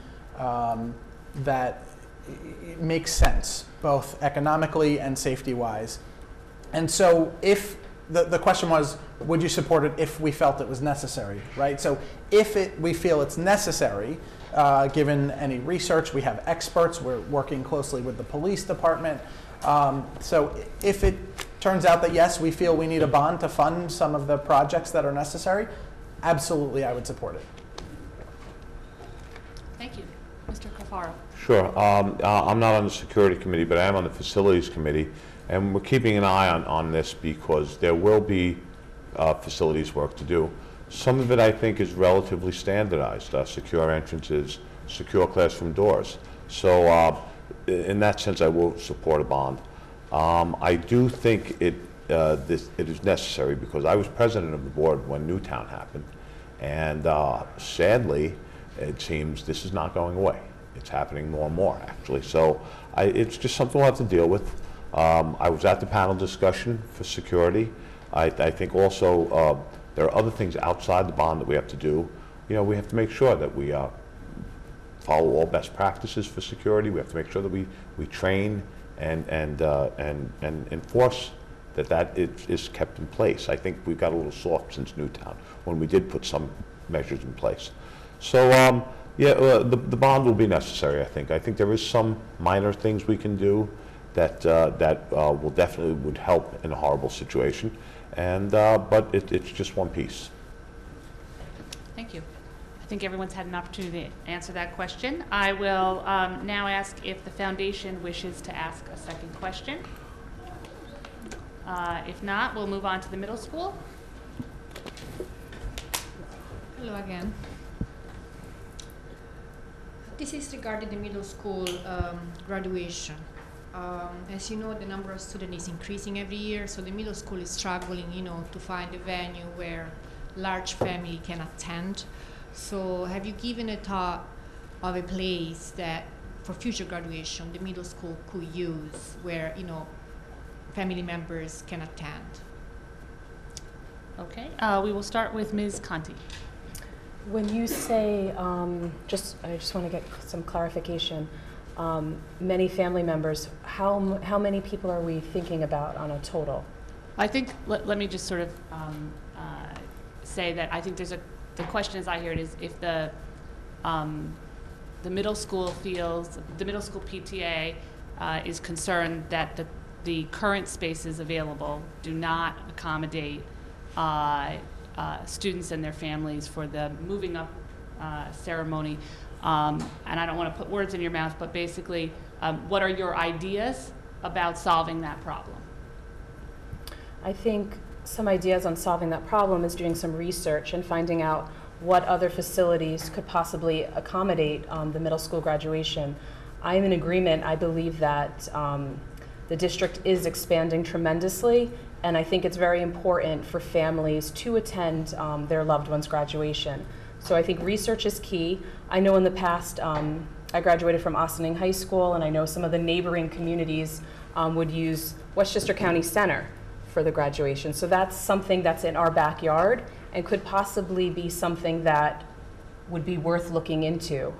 that makes sense, both economically and safety-wise. And so if the question was, would you support it if we felt it was necessary, right? So if we feel it's necessary, given any research, we have experts, we're working closely with the police department. So if it turns out that yes, we feel we need a bond to fund some of the projects that are necessary, absolutely I would support it. Thank you. Mr. Cafaro? Sure. I'm not on the security committee, but I am on the facilities committee. And we're keeping an eye on this because there will be facilities work to do. Some of it, I think, is relatively standardized, secure entrances, secure classroom doors. So in that sense, I will support a bond. I do think it is necessary because I was president of the board when Newtown happened. And sadly, it seems this is not going away. It's happening more and more, actually. So it's just something we'll have to deal with. I was at the panel discussion for security. I think also there are other things outside the bond that we have to do. You know, we have to make sure that we follow all best practices for security. We have to make sure that we train and enforce that is kept in place. I think we've got a little soft since Newtown when we did put some measures in place. So yeah, the bond will be necessary, I think. I think there is some minor things we can do that will definitely would help in a horrible situation, and but it's just one piece. Thank you. I think everyone's had an opportunity to answer that question. I will now ask if the foundation wishes to ask a second question. If not, we'll move on to the middle school. Hello again. This is regarding the middle school graduation. As you know, the number of students is increasing every year, so the middle school is struggling, to find a venue where large family can attend. So have you given a thought of a place that, for future graduation, the middle school could use where, family members can attend? Okay, we will start with Ms. Conti. When you say, I just want to get some clarification. many family members, how many people are we thinking about on a total? I think, let me just sort of say that I think the question as I hear it is if the middle school PTA is concerned that the current spaces available do not accommodate students and their families for the moving up ceremony. And I don't want to put words in your mouth, but basically, what are your ideas about solving that problem? I think some ideas on solving that problem is doing some research and finding out what other facilities could possibly accommodate the middle school graduation. I am in agreement. I believe that the district is expanding tremendously, and I think it's very important for families to attend their loved one's graduation. So I think research is key. I know in the past, I graduated from Ossining High School, and I know some of the neighboring communities would use Westchester County Center for the graduation. So that's something that's in our backyard and could possibly be something that would be worth looking into.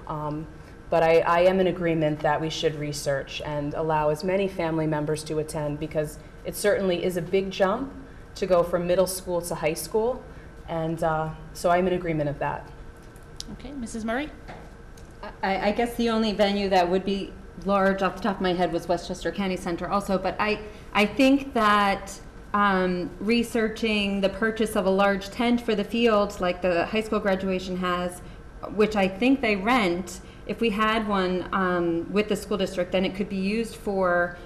But I am in agreement that we should research and allow as many family members to attend, because it certainly is a big jump to go from middle school to high school. And so I'm in agreement of that. Okay, Mrs. Murray? I guess the only venue that would be large off the top of my head was Westchester County Center also, but I think that researching the purchase of a large tent for the field like the high school graduation has, which I think they rent, if we had one with the school district, then it could be used for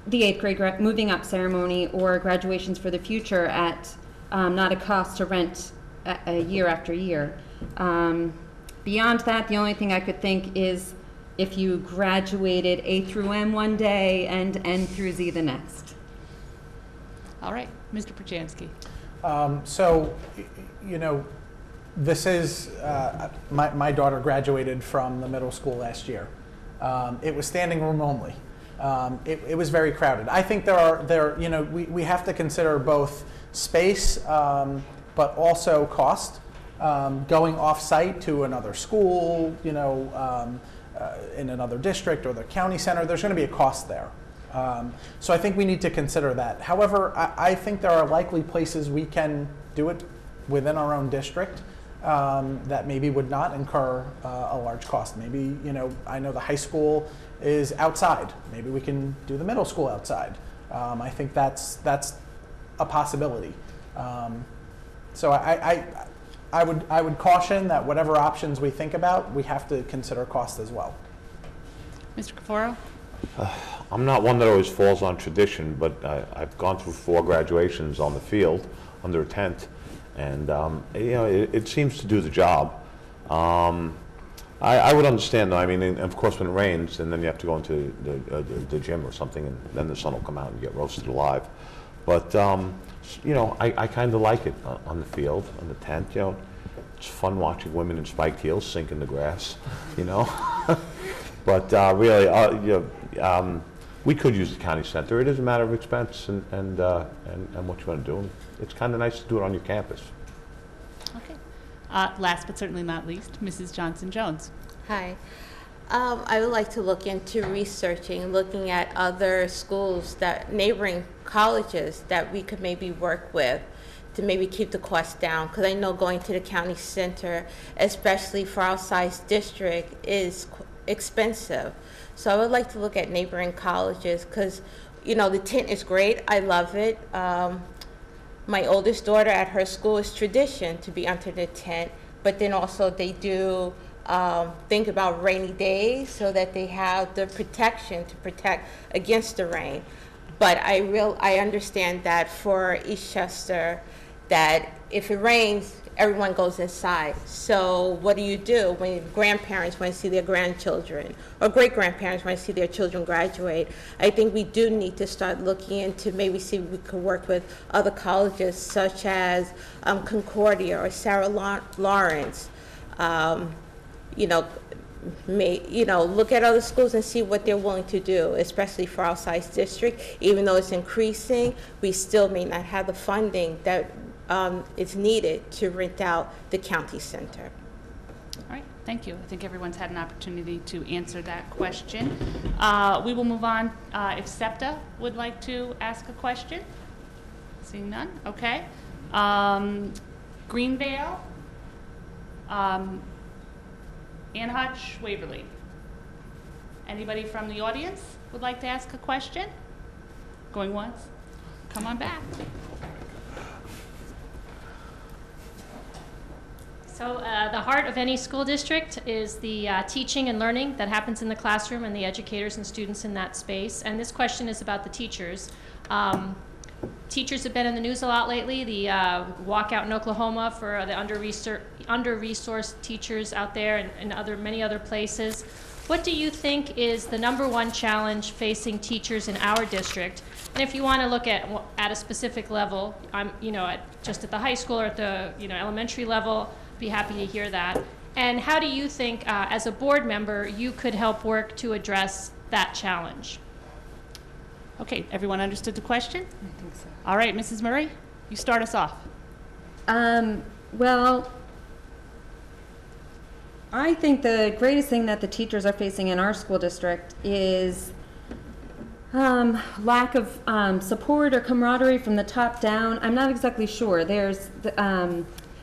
the 8th grade moving up ceremony or graduations for the future at not a cost to rent a year after year. Beyond that, the only thing I could think is if you graduated A through M one day and N through Z the next. All right, Mr. Perchansky. So, you know, this is, my daughter graduated from the middle school last year. It was standing room only. It was very crowded. I think you know, we have to consider both space, but also cost. Going off-site to another school, you know, in another district or the county center, there's going to be a cost there. So I think we need to consider that. However, I think there are likely places we can do it within our own district that maybe would not incur a large cost. Maybe, you know, I know the high school is outside. Maybe we can do the middle school outside. I think that's a possibility. So I would caution that whatever options we think about, we have to consider cost as well. Mr. Cafaro? I'm not one that always falls on tradition, but I've gone through 4 graduations on the field under a tent, and you know, it seems to do the job. I would understand, though. I mean, and of course, when it rains, and then you have to go into the gym or something, and then the sun will come out and you get roasted alive. But you know, I kind of like it on the field, on the tent. You know, it's fun watching women in spiked heels sink in the grass. You know, but really, you know, we could use the county center. It is a matter of expense and what you want to do. It's kind of nice to do it on your campus. Okay. Last but certainly not least, Mrs. Johnson-Jones. Hi. I would like to look into researching, looking at other schools, neighboring colleges that we could maybe work with to maybe keep the cost down. Because I know going to the county center, especially for our size district, is expensive. So I would like to look at neighboring colleges because, you know, the tent is great. I love it. My oldest daughter at her school is tradition to be under the tent, but then also they do think about rainy days so that they have the protection to protect against the rain. But I understand that for Eastchester, that if it rains, everyone goes inside. So what do when grandparents want to see their grandchildren or great-grandparents want to see their children graduate? I think we do need to start looking into maybe see if we could work with other colleges such as Concordia or Sarah Lawrence. You know, look at other schools and see what they're willing to do, especially for our size district. Even though it's increasing, we still may not have the funding that is needed to rent out the county center. All right, Thank you. I think everyone's had an opportunity to answer that question. We will move on. If SEPTA would like to ask a question? Seeing none? Okay. Greenvale, Ann Hutch, Waverly. Anybody from the audience would like to ask a question? Going once? Come on back. So the heart of any school district is the teaching and learning that happens in the classroom and the educators and students in that space. And this question is about the teachers. Teachers have been in the news a lot lately. The walkout in Oklahoma for the under-resourced teachers out there and many other places. What do you think is the #1 challenge facing teachers in our district? And if you want to look at a specific level, just at the high school or at the elementary level, be happy to hear that. And how do you think, as a board member, you could help work to address that challenge? Okay, everyone understood the question? I think so. All right, Mrs. Murray, you start us off. Well, I think the greatest thing that the teachers are facing in our school district is lack of support or camaraderie from the top down. I'm not exactly sure. There's,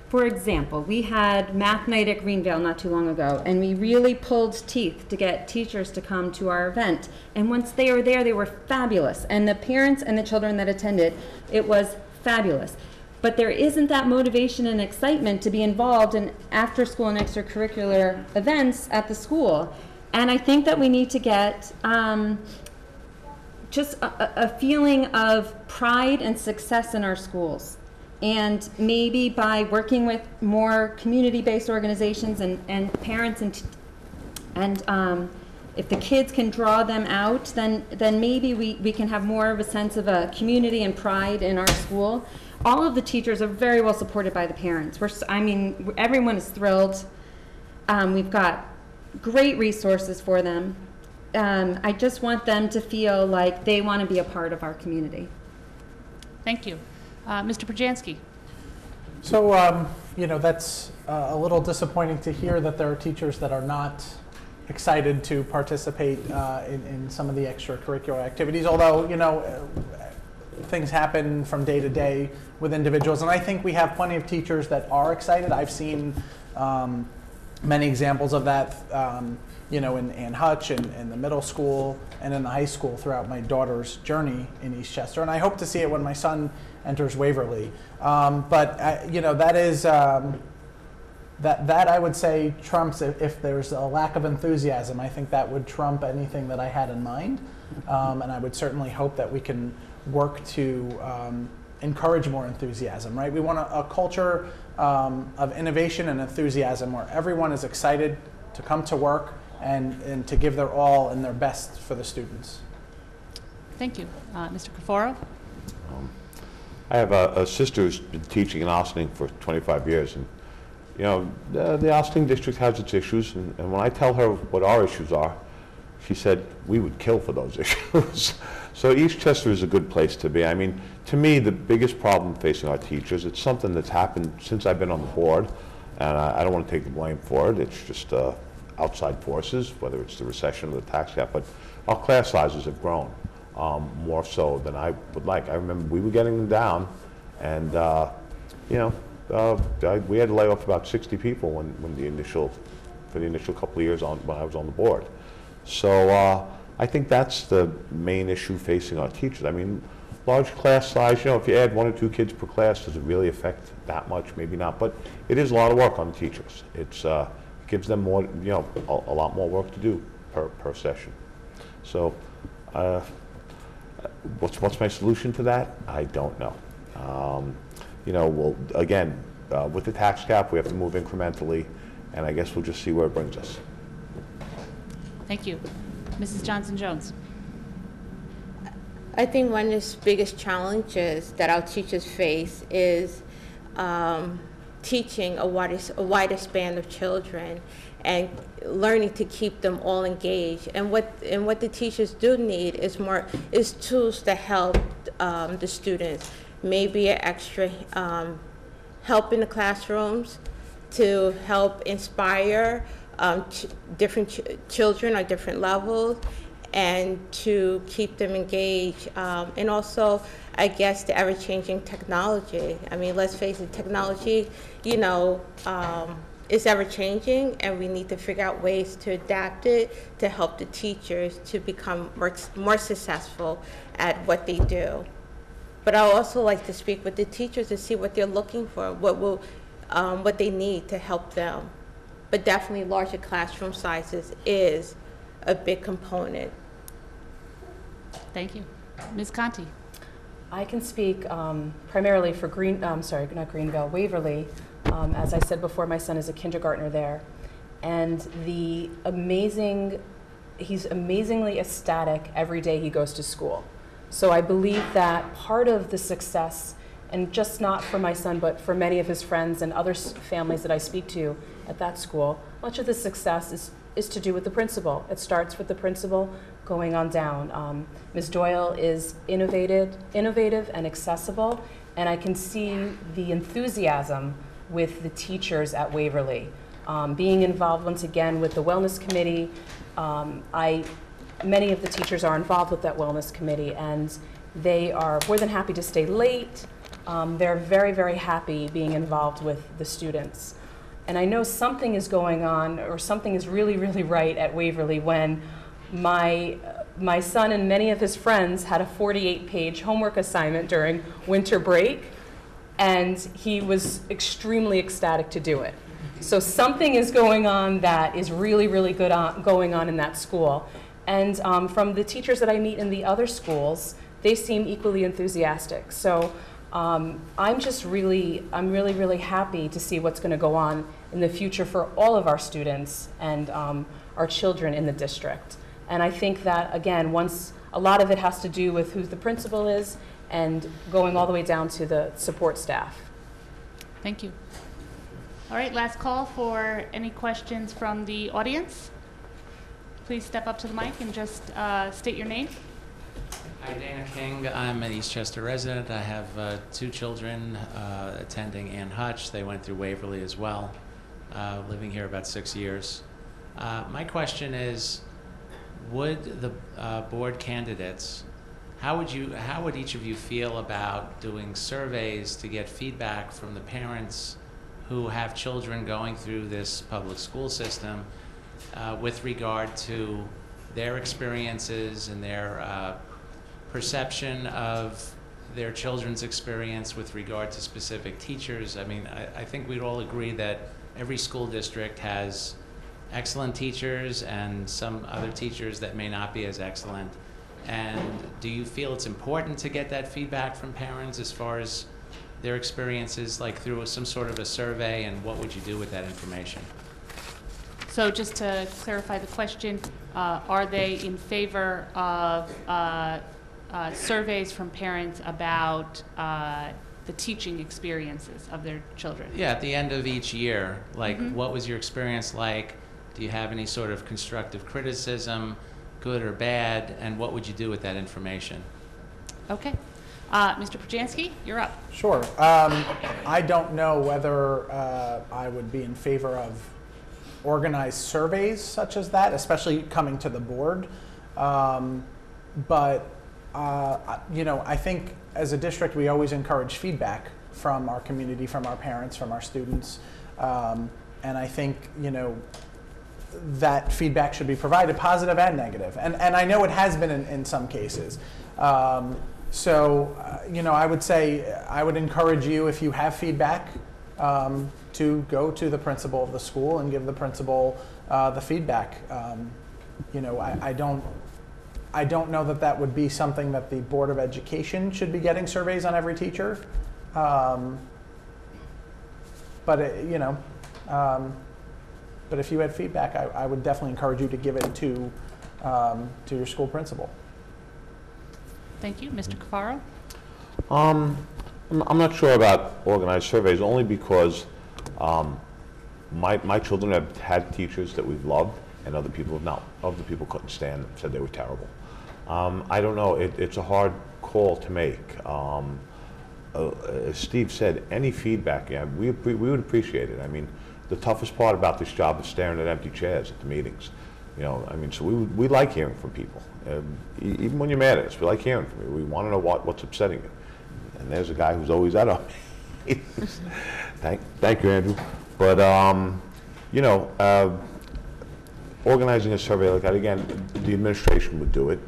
for example, we had math night at Greenvale not too long ago, and we really pulled teeth to get teachers to come to our event. And once they were there, they were fabulous. And the parents and the children that attended, it was fabulous. But there isn't that motivation and excitement to be involved in after-school and extracurricular events at the school. And I think that we need to get just a feeling of pride and success in our schools. And maybe by working with more community-based organizations and parents and if the kids can draw them out, then maybe we can have more of a sense of a community and pride in our school. All of the teachers are very well supported by the parents. Everyone is thrilled. We've got great resources for them. I just want them to feel like they want to be a part of our community. Thank you. Mr. Perjansky. So, that's a little disappointing to hear that there are teachers that are not excited to participate in some of the extracurricular activities, although, things happen from day to day with individuals. And I think we have plenty of teachers that are excited. I've seen many examples of that, in Ann Hutch and in the middle school and in the high school throughout my daughter's journey in Eastchester. And I hope to see it when my son enters Waverly. That is, that I would say trumps if there's a lack of enthusiasm. I think that would trump anything that I had in mind. And I would certainly hope that we can work to encourage more enthusiasm, right? We want a culture of innovation and enthusiasm where everyone is excited to come to work and to give their all and their best for the students. Thank you. Mr. Cafaro? I have a sister who's been teaching in Ossining for 25 years, and the Ossining district has its issues, and when I tell her what our issues are, she said, we would kill for those issues. So Eastchester is a good place to be. I mean, to me, the biggest problem facing our teachers, it's something that's happened since I've been on the board, and I don't want to take the blame for it. It's just outside forces, whether it's the recession or the tax cap, but our class sizes have grown more so than I would like. I remember we were getting them down, and we had to lay off about 60 people for the initial couple of years when I was on the board. So I think that's the main issue facing our teachers. I mean, large class size, if you add 1 or 2 kids per class, does it really affect that much? Maybe not, but it is a lot of work on the teachers. It gives them more, a lot more work to do per session. So what's my solution to that? I don't know. With the tax cap, we have to move incrementally, and I guess we'll just see where it brings us. Thank you. Mrs. Johnson-Jones. I think one of the biggest challenges that our teachers face is teaching a wider span of children and learning to keep them all engaged. And what the teachers do need is tools to help the students. Maybe an extra help in the classrooms to help inspire different children or different levels, and to keep them engaged. And also, I guess, the ever-changing technology. I mean, let's face it, technology, you know, is ever-changing, and we need to figure out ways to adapt it to help the teachers to become more successful at what they do. But I also like to speak with the teachers to see what they're looking for, what they need to help them. But definitely larger classroom sizes is a big component. Thank you. Ms. Conti. I can speak primarily for Waverly. As I said before, my son is a kindergartner there. And he's amazingly ecstatic every day he goes to school. So I believe that part of the success, and just not for my son, but for many of his friends and other families that I speak to at that school, much of the success is to do with the principal. It starts with the principal going on down. Ms. Doyle is innovative and accessible, and I can see the enthusiasm with the teachers at Waverly. Being involved once again with the Wellness Committee, many of the teachers are involved with that Wellness Committee, and they are more than happy to stay late. They're very, very happy being involved with the students. And I know something is going on, or something is really, really right at Waverly when my son and many of his friends had a 48-page homework assignment during winter break, and he was extremely ecstatic to do it. So something is going on that is really, really good going on in that school. And from the teachers that I meet in the other schools, they seem equally enthusiastic. So I'm really, really happy to see what's going to go on in the future for all of our students and our children in the district. And I think that, again, a lot of it has to do with who the principal is and going all the way down to the support staff. Thank you. All right, last call for any questions from the audience. Please step up to the mic and just state your name. Hi, Dana King. I'm an Eastchester resident. I have 2 children attending Ann Hutch. They went through Waverly as well, living here about 6 years. My question is, would the board candidates, how would each of you feel about doing surveys to get feedback from the parents who have children going through this public school system with regard to their experiences and their perception of their children's experience with regard to specific teachers? I mean, I think we'd all agree that every school district has excellent teachers and some other teachers that may not be as excellent. And do you feel it's important to get that feedback from parents as far as their experiences, like through some sort of a survey, and what would you do with that information? So just to clarify the question, are they in favor of surveys from parents about the teaching experiences of their children? Yeah, at the end of each year, like, what was your experience like? Do you have any sort of constructive criticism, good or bad, and what would you do with that information? Okay. Mr. Perjansky, you're up. Sure. I don't know whether I would be in favor of organized surveys such as that, especially coming to the board. But I think as a district, we always encourage feedback from our community, from our parents, from our students. And I think, that feedback should be provided, positive and negative. And I know it has been in some cases. So, I would say, I would encourage you, if you have feedback, to go to the principal of the school and give the principal the feedback. I don't know that would be something that the Board of Education should be getting surveys on every teacher. But if you had feedback, I would definitely encourage you to give it to your school principal. Thank you. Mr. Cafaro? I'm not sure about organized surveys, only because my children have had teachers that we've loved, and other people have not. Other people couldn't stand them, said they were terrible. I don't know. It's a hard call to make. As Steve said, any feedback, yeah, we would appreciate it. I mean, the toughest part about this job is staring at empty chairs at the meetings. You know, I mean, so we like hearing from people. Even when you're mad at us, we like hearing from you. We want to know what's upsetting you. And there's a guy who's always at our meetings. Thank you, Andrew. But, you know, organizing a survey like that, again, the administration would do it.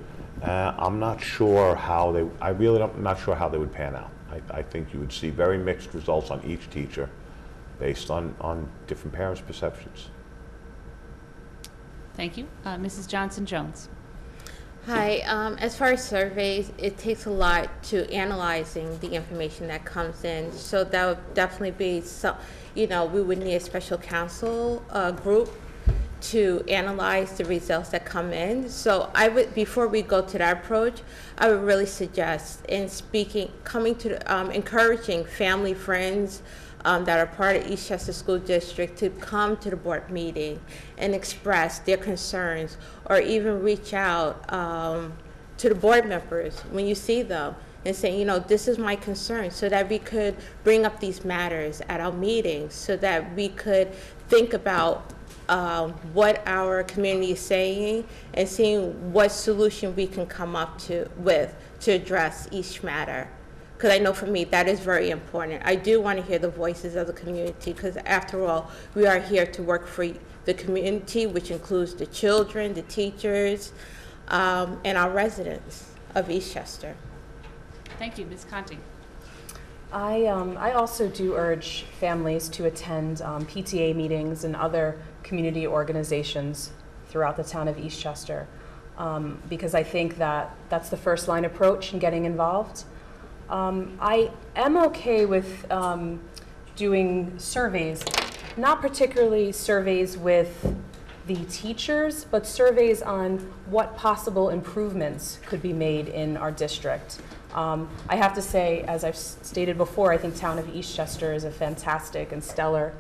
I'm not sure how they, I'm not sure how they would pan out. I think you would see very mixed results on each teacher based on different parents' perceptions. Thank you. Mrs. Johnson-Jones. Hi, as far as surveys, it takes a lot to analyzing the information that comes in. So that would definitely be some, you know, we would need a special counsel group to analyze the results that come in. So I would, before we go to that approach, I would really suggest in speaking, coming to, encouraging family, friends that are part of Eastchester School District to come to the board meeting and express their concerns, or even reach out to the board members when you see them and say, you know, this is my concern, so that we could bring up these matters at our meetings, so that we could think about what our community is saying and seeing what solution we can come up with to address each matter. Because I know for me that is very important. I do want to hear the voices of the community, because after all, we are here to work for the community, which includes the children, the teachers, and our residents of Eastchester. Thank you. Ms. Conti. I also do urge families to attend PTA meetings and other community organizations throughout the town of Eastchester, because I think that that's the first line approach in getting involved. I am okay with doing surveys, not particularly surveys with the teachers, but surveys on what possible improvements could be made in our district. I have to say, as I've stated before, I think town of Eastchester is a fantastic and stellar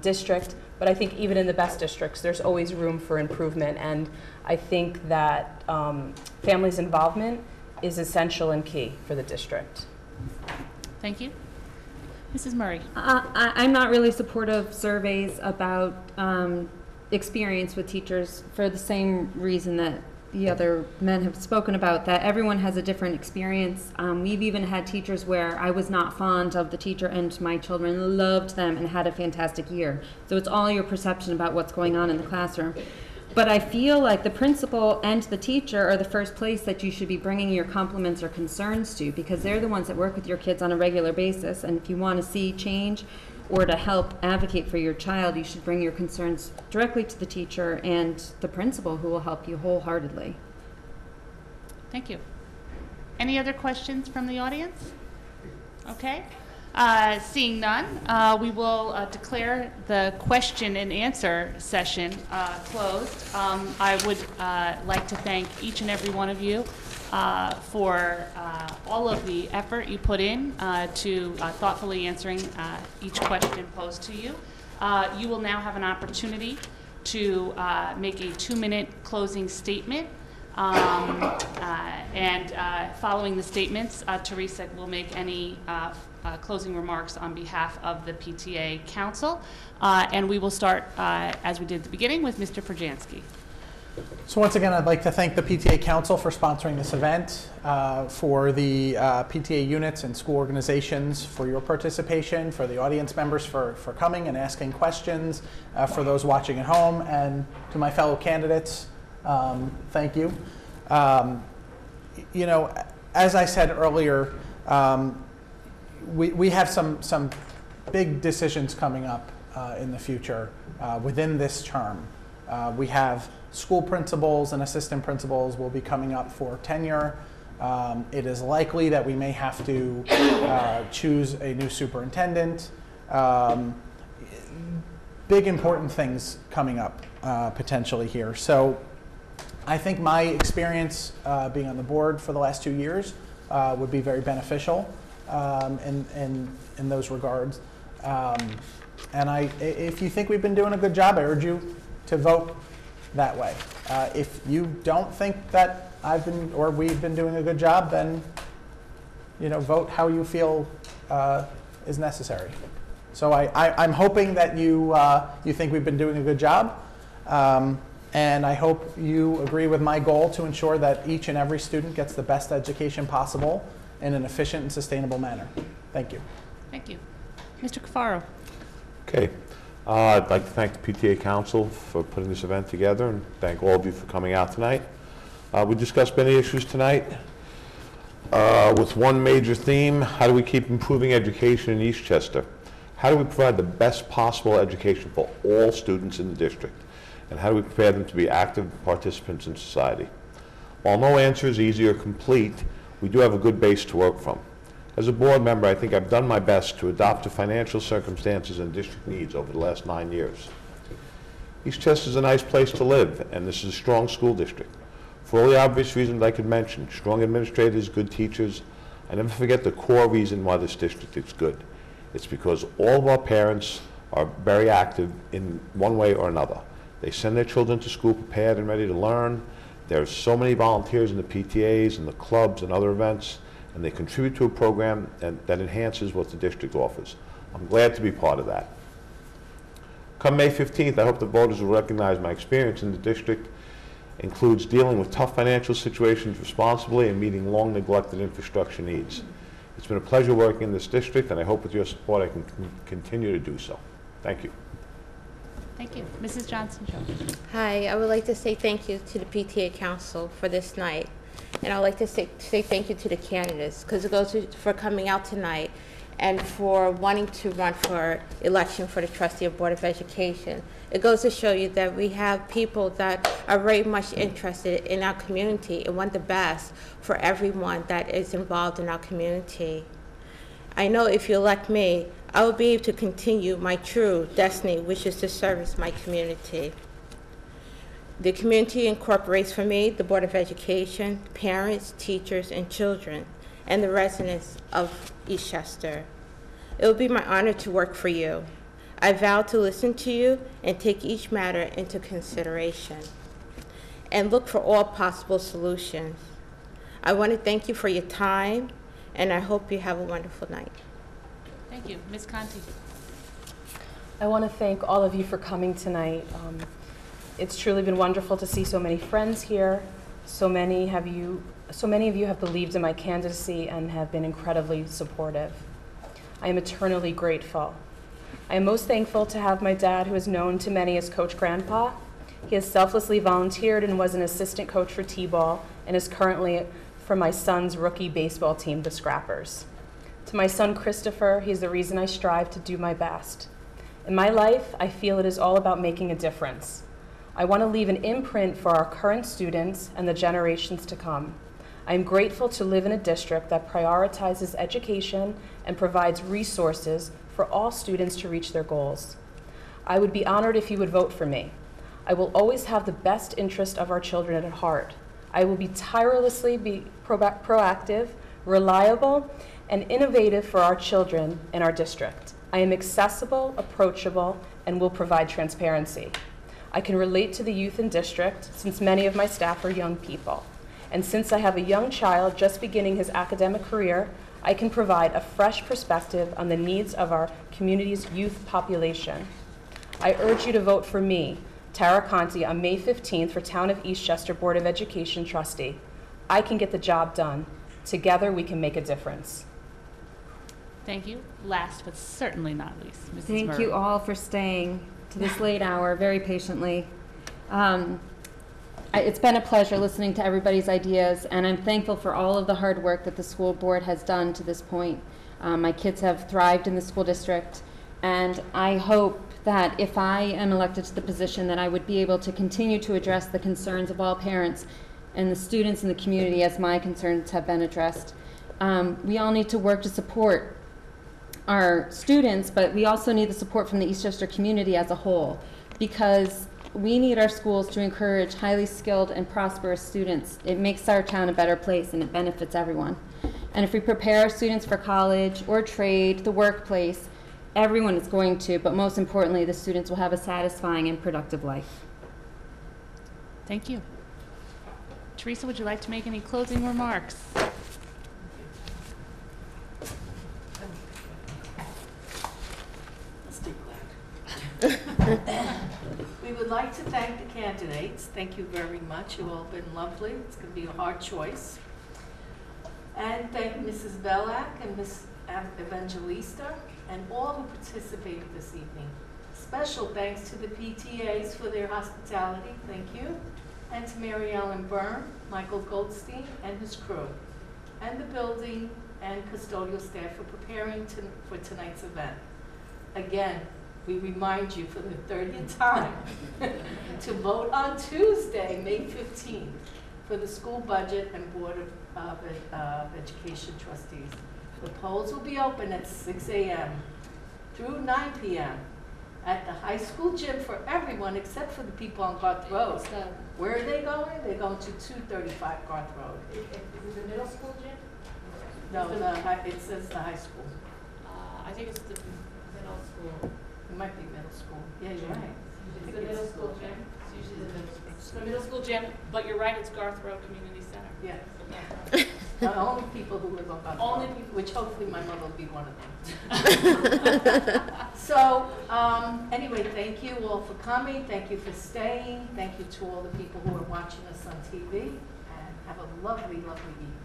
district, but I think even in the best districts, there's always room for improvement, and I think that families' involvement is essential and key for the district. Thank you. Mrs. Murray. I'm not really supportive of surveys about experience with teachers for the same reason that the other men have spoken about, that everyone has a different experience. We've even had teachers where I was not fond of the teacher and my children loved them and had a fantastic year. So it's all your perception about what's going on in the classroom. But I feel like the principal and the teacher are the first place that you should be bringing your compliments or concerns to, because they're the ones that work with your kids on a regular basis. And if you want to see change or to help advocate for your child, you should bring your concerns directly to the teacher and the principal, who will help you wholeheartedly. Thank you. Any other questions from the audience? Okay. Seeing none, we will declare the question and answer session closed. I would like to thank each and every one of you for all of the effort you put in to thoughtfully answering each question posed to you. You will now have an opportunity to make a 2-minute closing statement. Following the statements, Teresa will make any closing remarks on behalf of the PTA Council. And we will start, as we did at the beginning, with Mr. Perjansky. So once again, I'd like to thank the PTA Council for sponsoring this event, for the PTA units and school organizations for your participation, for the audience members for coming and asking questions, for those watching at home, and to my fellow candidates, thank you. You know, as I said earlier, we have some big decisions coming up in the future within this term. We have school principals and assistant principals will be coming up for tenure. It is likely that we may have to choose a new superintendent. Big important things coming up potentially here. So I think my experience being on the board for the last 2 years would be very beneficial in those regards. And if you think we've been doing a good job, I urge you to vote that way. If you don't think that we've been doing a good job, then vote how you feel is necessary. So I'm hoping that you think we've been doing a good job. And I hope you agree with my goal to ensure that each and every student gets the best education possible in an efficient and sustainable manner. Thank you. Thank you. Mr. Cafaro. Okay. I'd like to thank the PTA Council for putting this event together and thank all of you for coming out tonight. We discussed many issues tonight with one major theme: how do we keep improving education in Eastchester? How do we provide the best possible education for all students in the district? And how do we prepare them to be active participants in society? While no answer is easy or complete, we do have a good base to work from. As a board member, I think I've done my best to adapt to financial circumstances and district needs over the last 9 years. Eastchester is a nice place to live, and this is a strong school district. For all the obvious reasons I could mention, strong administrators, good teachers, I never forget the core reason why this district is good. It's because all of our parents are very active in one way or another. They send their children to school prepared and ready to learn. There's so many volunteers in the PTAs and the clubs and other events, and they contribute to a program that enhances what the district offers. I'm glad to be part of that. Come May 15th, I hope the voters will recognize my experience in the district includes dealing with tough financial situations responsibly and meeting long-neglected infrastructure needs. It's been a pleasure working in this district, and I hope with your support I can continue to do so. Thank you. Thank you. Mrs. Johnson-Jones. Hi, I would like to say thank you to the PTA Council for this night. And I'd like to say thank you to the candidates, because it goes for coming out tonight and for wanting to run for election for the trustee of Board of Education. It goes to show you that we have people that are very much interested in our community and want the best for everyone that is involved in our community. I know if you elect me, I will be able to continue my true destiny, which is to service my community. The community incorporates for me the Board of Education, parents, teachers, and children, and the residents of Eastchester. It will be my honor to work for you. I vow to listen to you and take each matter into consideration and look for all possible solutions. I want to thank you for your time, and I hope you have a wonderful night. Thank you. Ms. Conti. I want to thank all of you for coming tonight. It's truly been wonderful to see so many friends here. So many of you have believed in my candidacy and have been incredibly supportive. I am eternally grateful. I am most thankful to have my dad, who is known to many as Coach Grandpa. He has selflessly volunteered and was an assistant coach for T-ball and is currently for my son's rookie baseball team, the Scrappers. To my son Christopher, he is the reason I strive to do my best. In my life, I feel it is all about making a difference. I want to leave an imprint for our current students and the generations to come. I am grateful to live in a district that prioritizes education and provides resources for all students to reach their goals. I would be honored if you would vote for me. I will always have the best interest of our children at heart. I will be tirelessly proactive, reliable, and innovative for our children in our district. I am accessible, approachable, and will provide transparency. I can relate to the youth in district since many of my staff are young people. And since I have a young child just beginning his academic career, I can provide a fresh perspective on the needs of our community's youth population. I urge you to vote for me, Tara Conti, on May 15th for Town of Eastchester Board of Education trustee. I can get the job done. Together we can make a difference. Thank you. Last but certainly not least, Mrs. Thank Murray. you all for staying to this late hour very patiently. It's been a pleasure listening to everybody's ideas, and I'm thankful for all of the hard work that the school board has done to this point. My kids have thrived in the school district, and I hope that if I am elected to the position that I would be able to continue to address the concerns of all parents and the students in the community as my concerns have been addressed. We all need to work to support our students, but we also need the support from the Eastchester community as a whole, because we need our schools to encourage highly skilled and prosperous students. It makes our town a better place and it benefits everyone. And if we prepare our students for college or trade, the workplace, everyone is going to, but most importantly, the students will have a satisfying and productive life. Thank you. Teresa, would you like to make any closing remarks? candidates. Thank you very much. You've all been lovely. It's going to be a hard choice. And thank Mrs. Belak and Ms. Evangelista and all who participated this evening. Special thanks to the PTAs for their hospitality. Thank you. And to Mary Ellen Byrne, Michael Goldstein, and his crew, and the building and custodial staff for preparing for tonight's event. Again, we remind you for the 30th time to vote on Tuesday, May 15th, for the school budget and Board of Education trustees. The polls will be open at 6 a.m. through 9 p.m. at the high school gym for everyone except for the people on Garth Road. Where are they going? They're going to 235 Garth Road. Is it the middle school gym? No, it says the high school. I think it's the middle school. It might be middle school. Yeah, you're right. It's the middle school gym. It's usually the middle school. It's the middle school gym, but you're right, it's Garth Road Community Center. Yeah. Only people who live on Garth Road. Only people, which hopefully my mother will be one of them. So, anyway, thank you all for coming. Thank you for staying. Thank you to all the people who are watching us on TV. And have a lovely, lovely evening.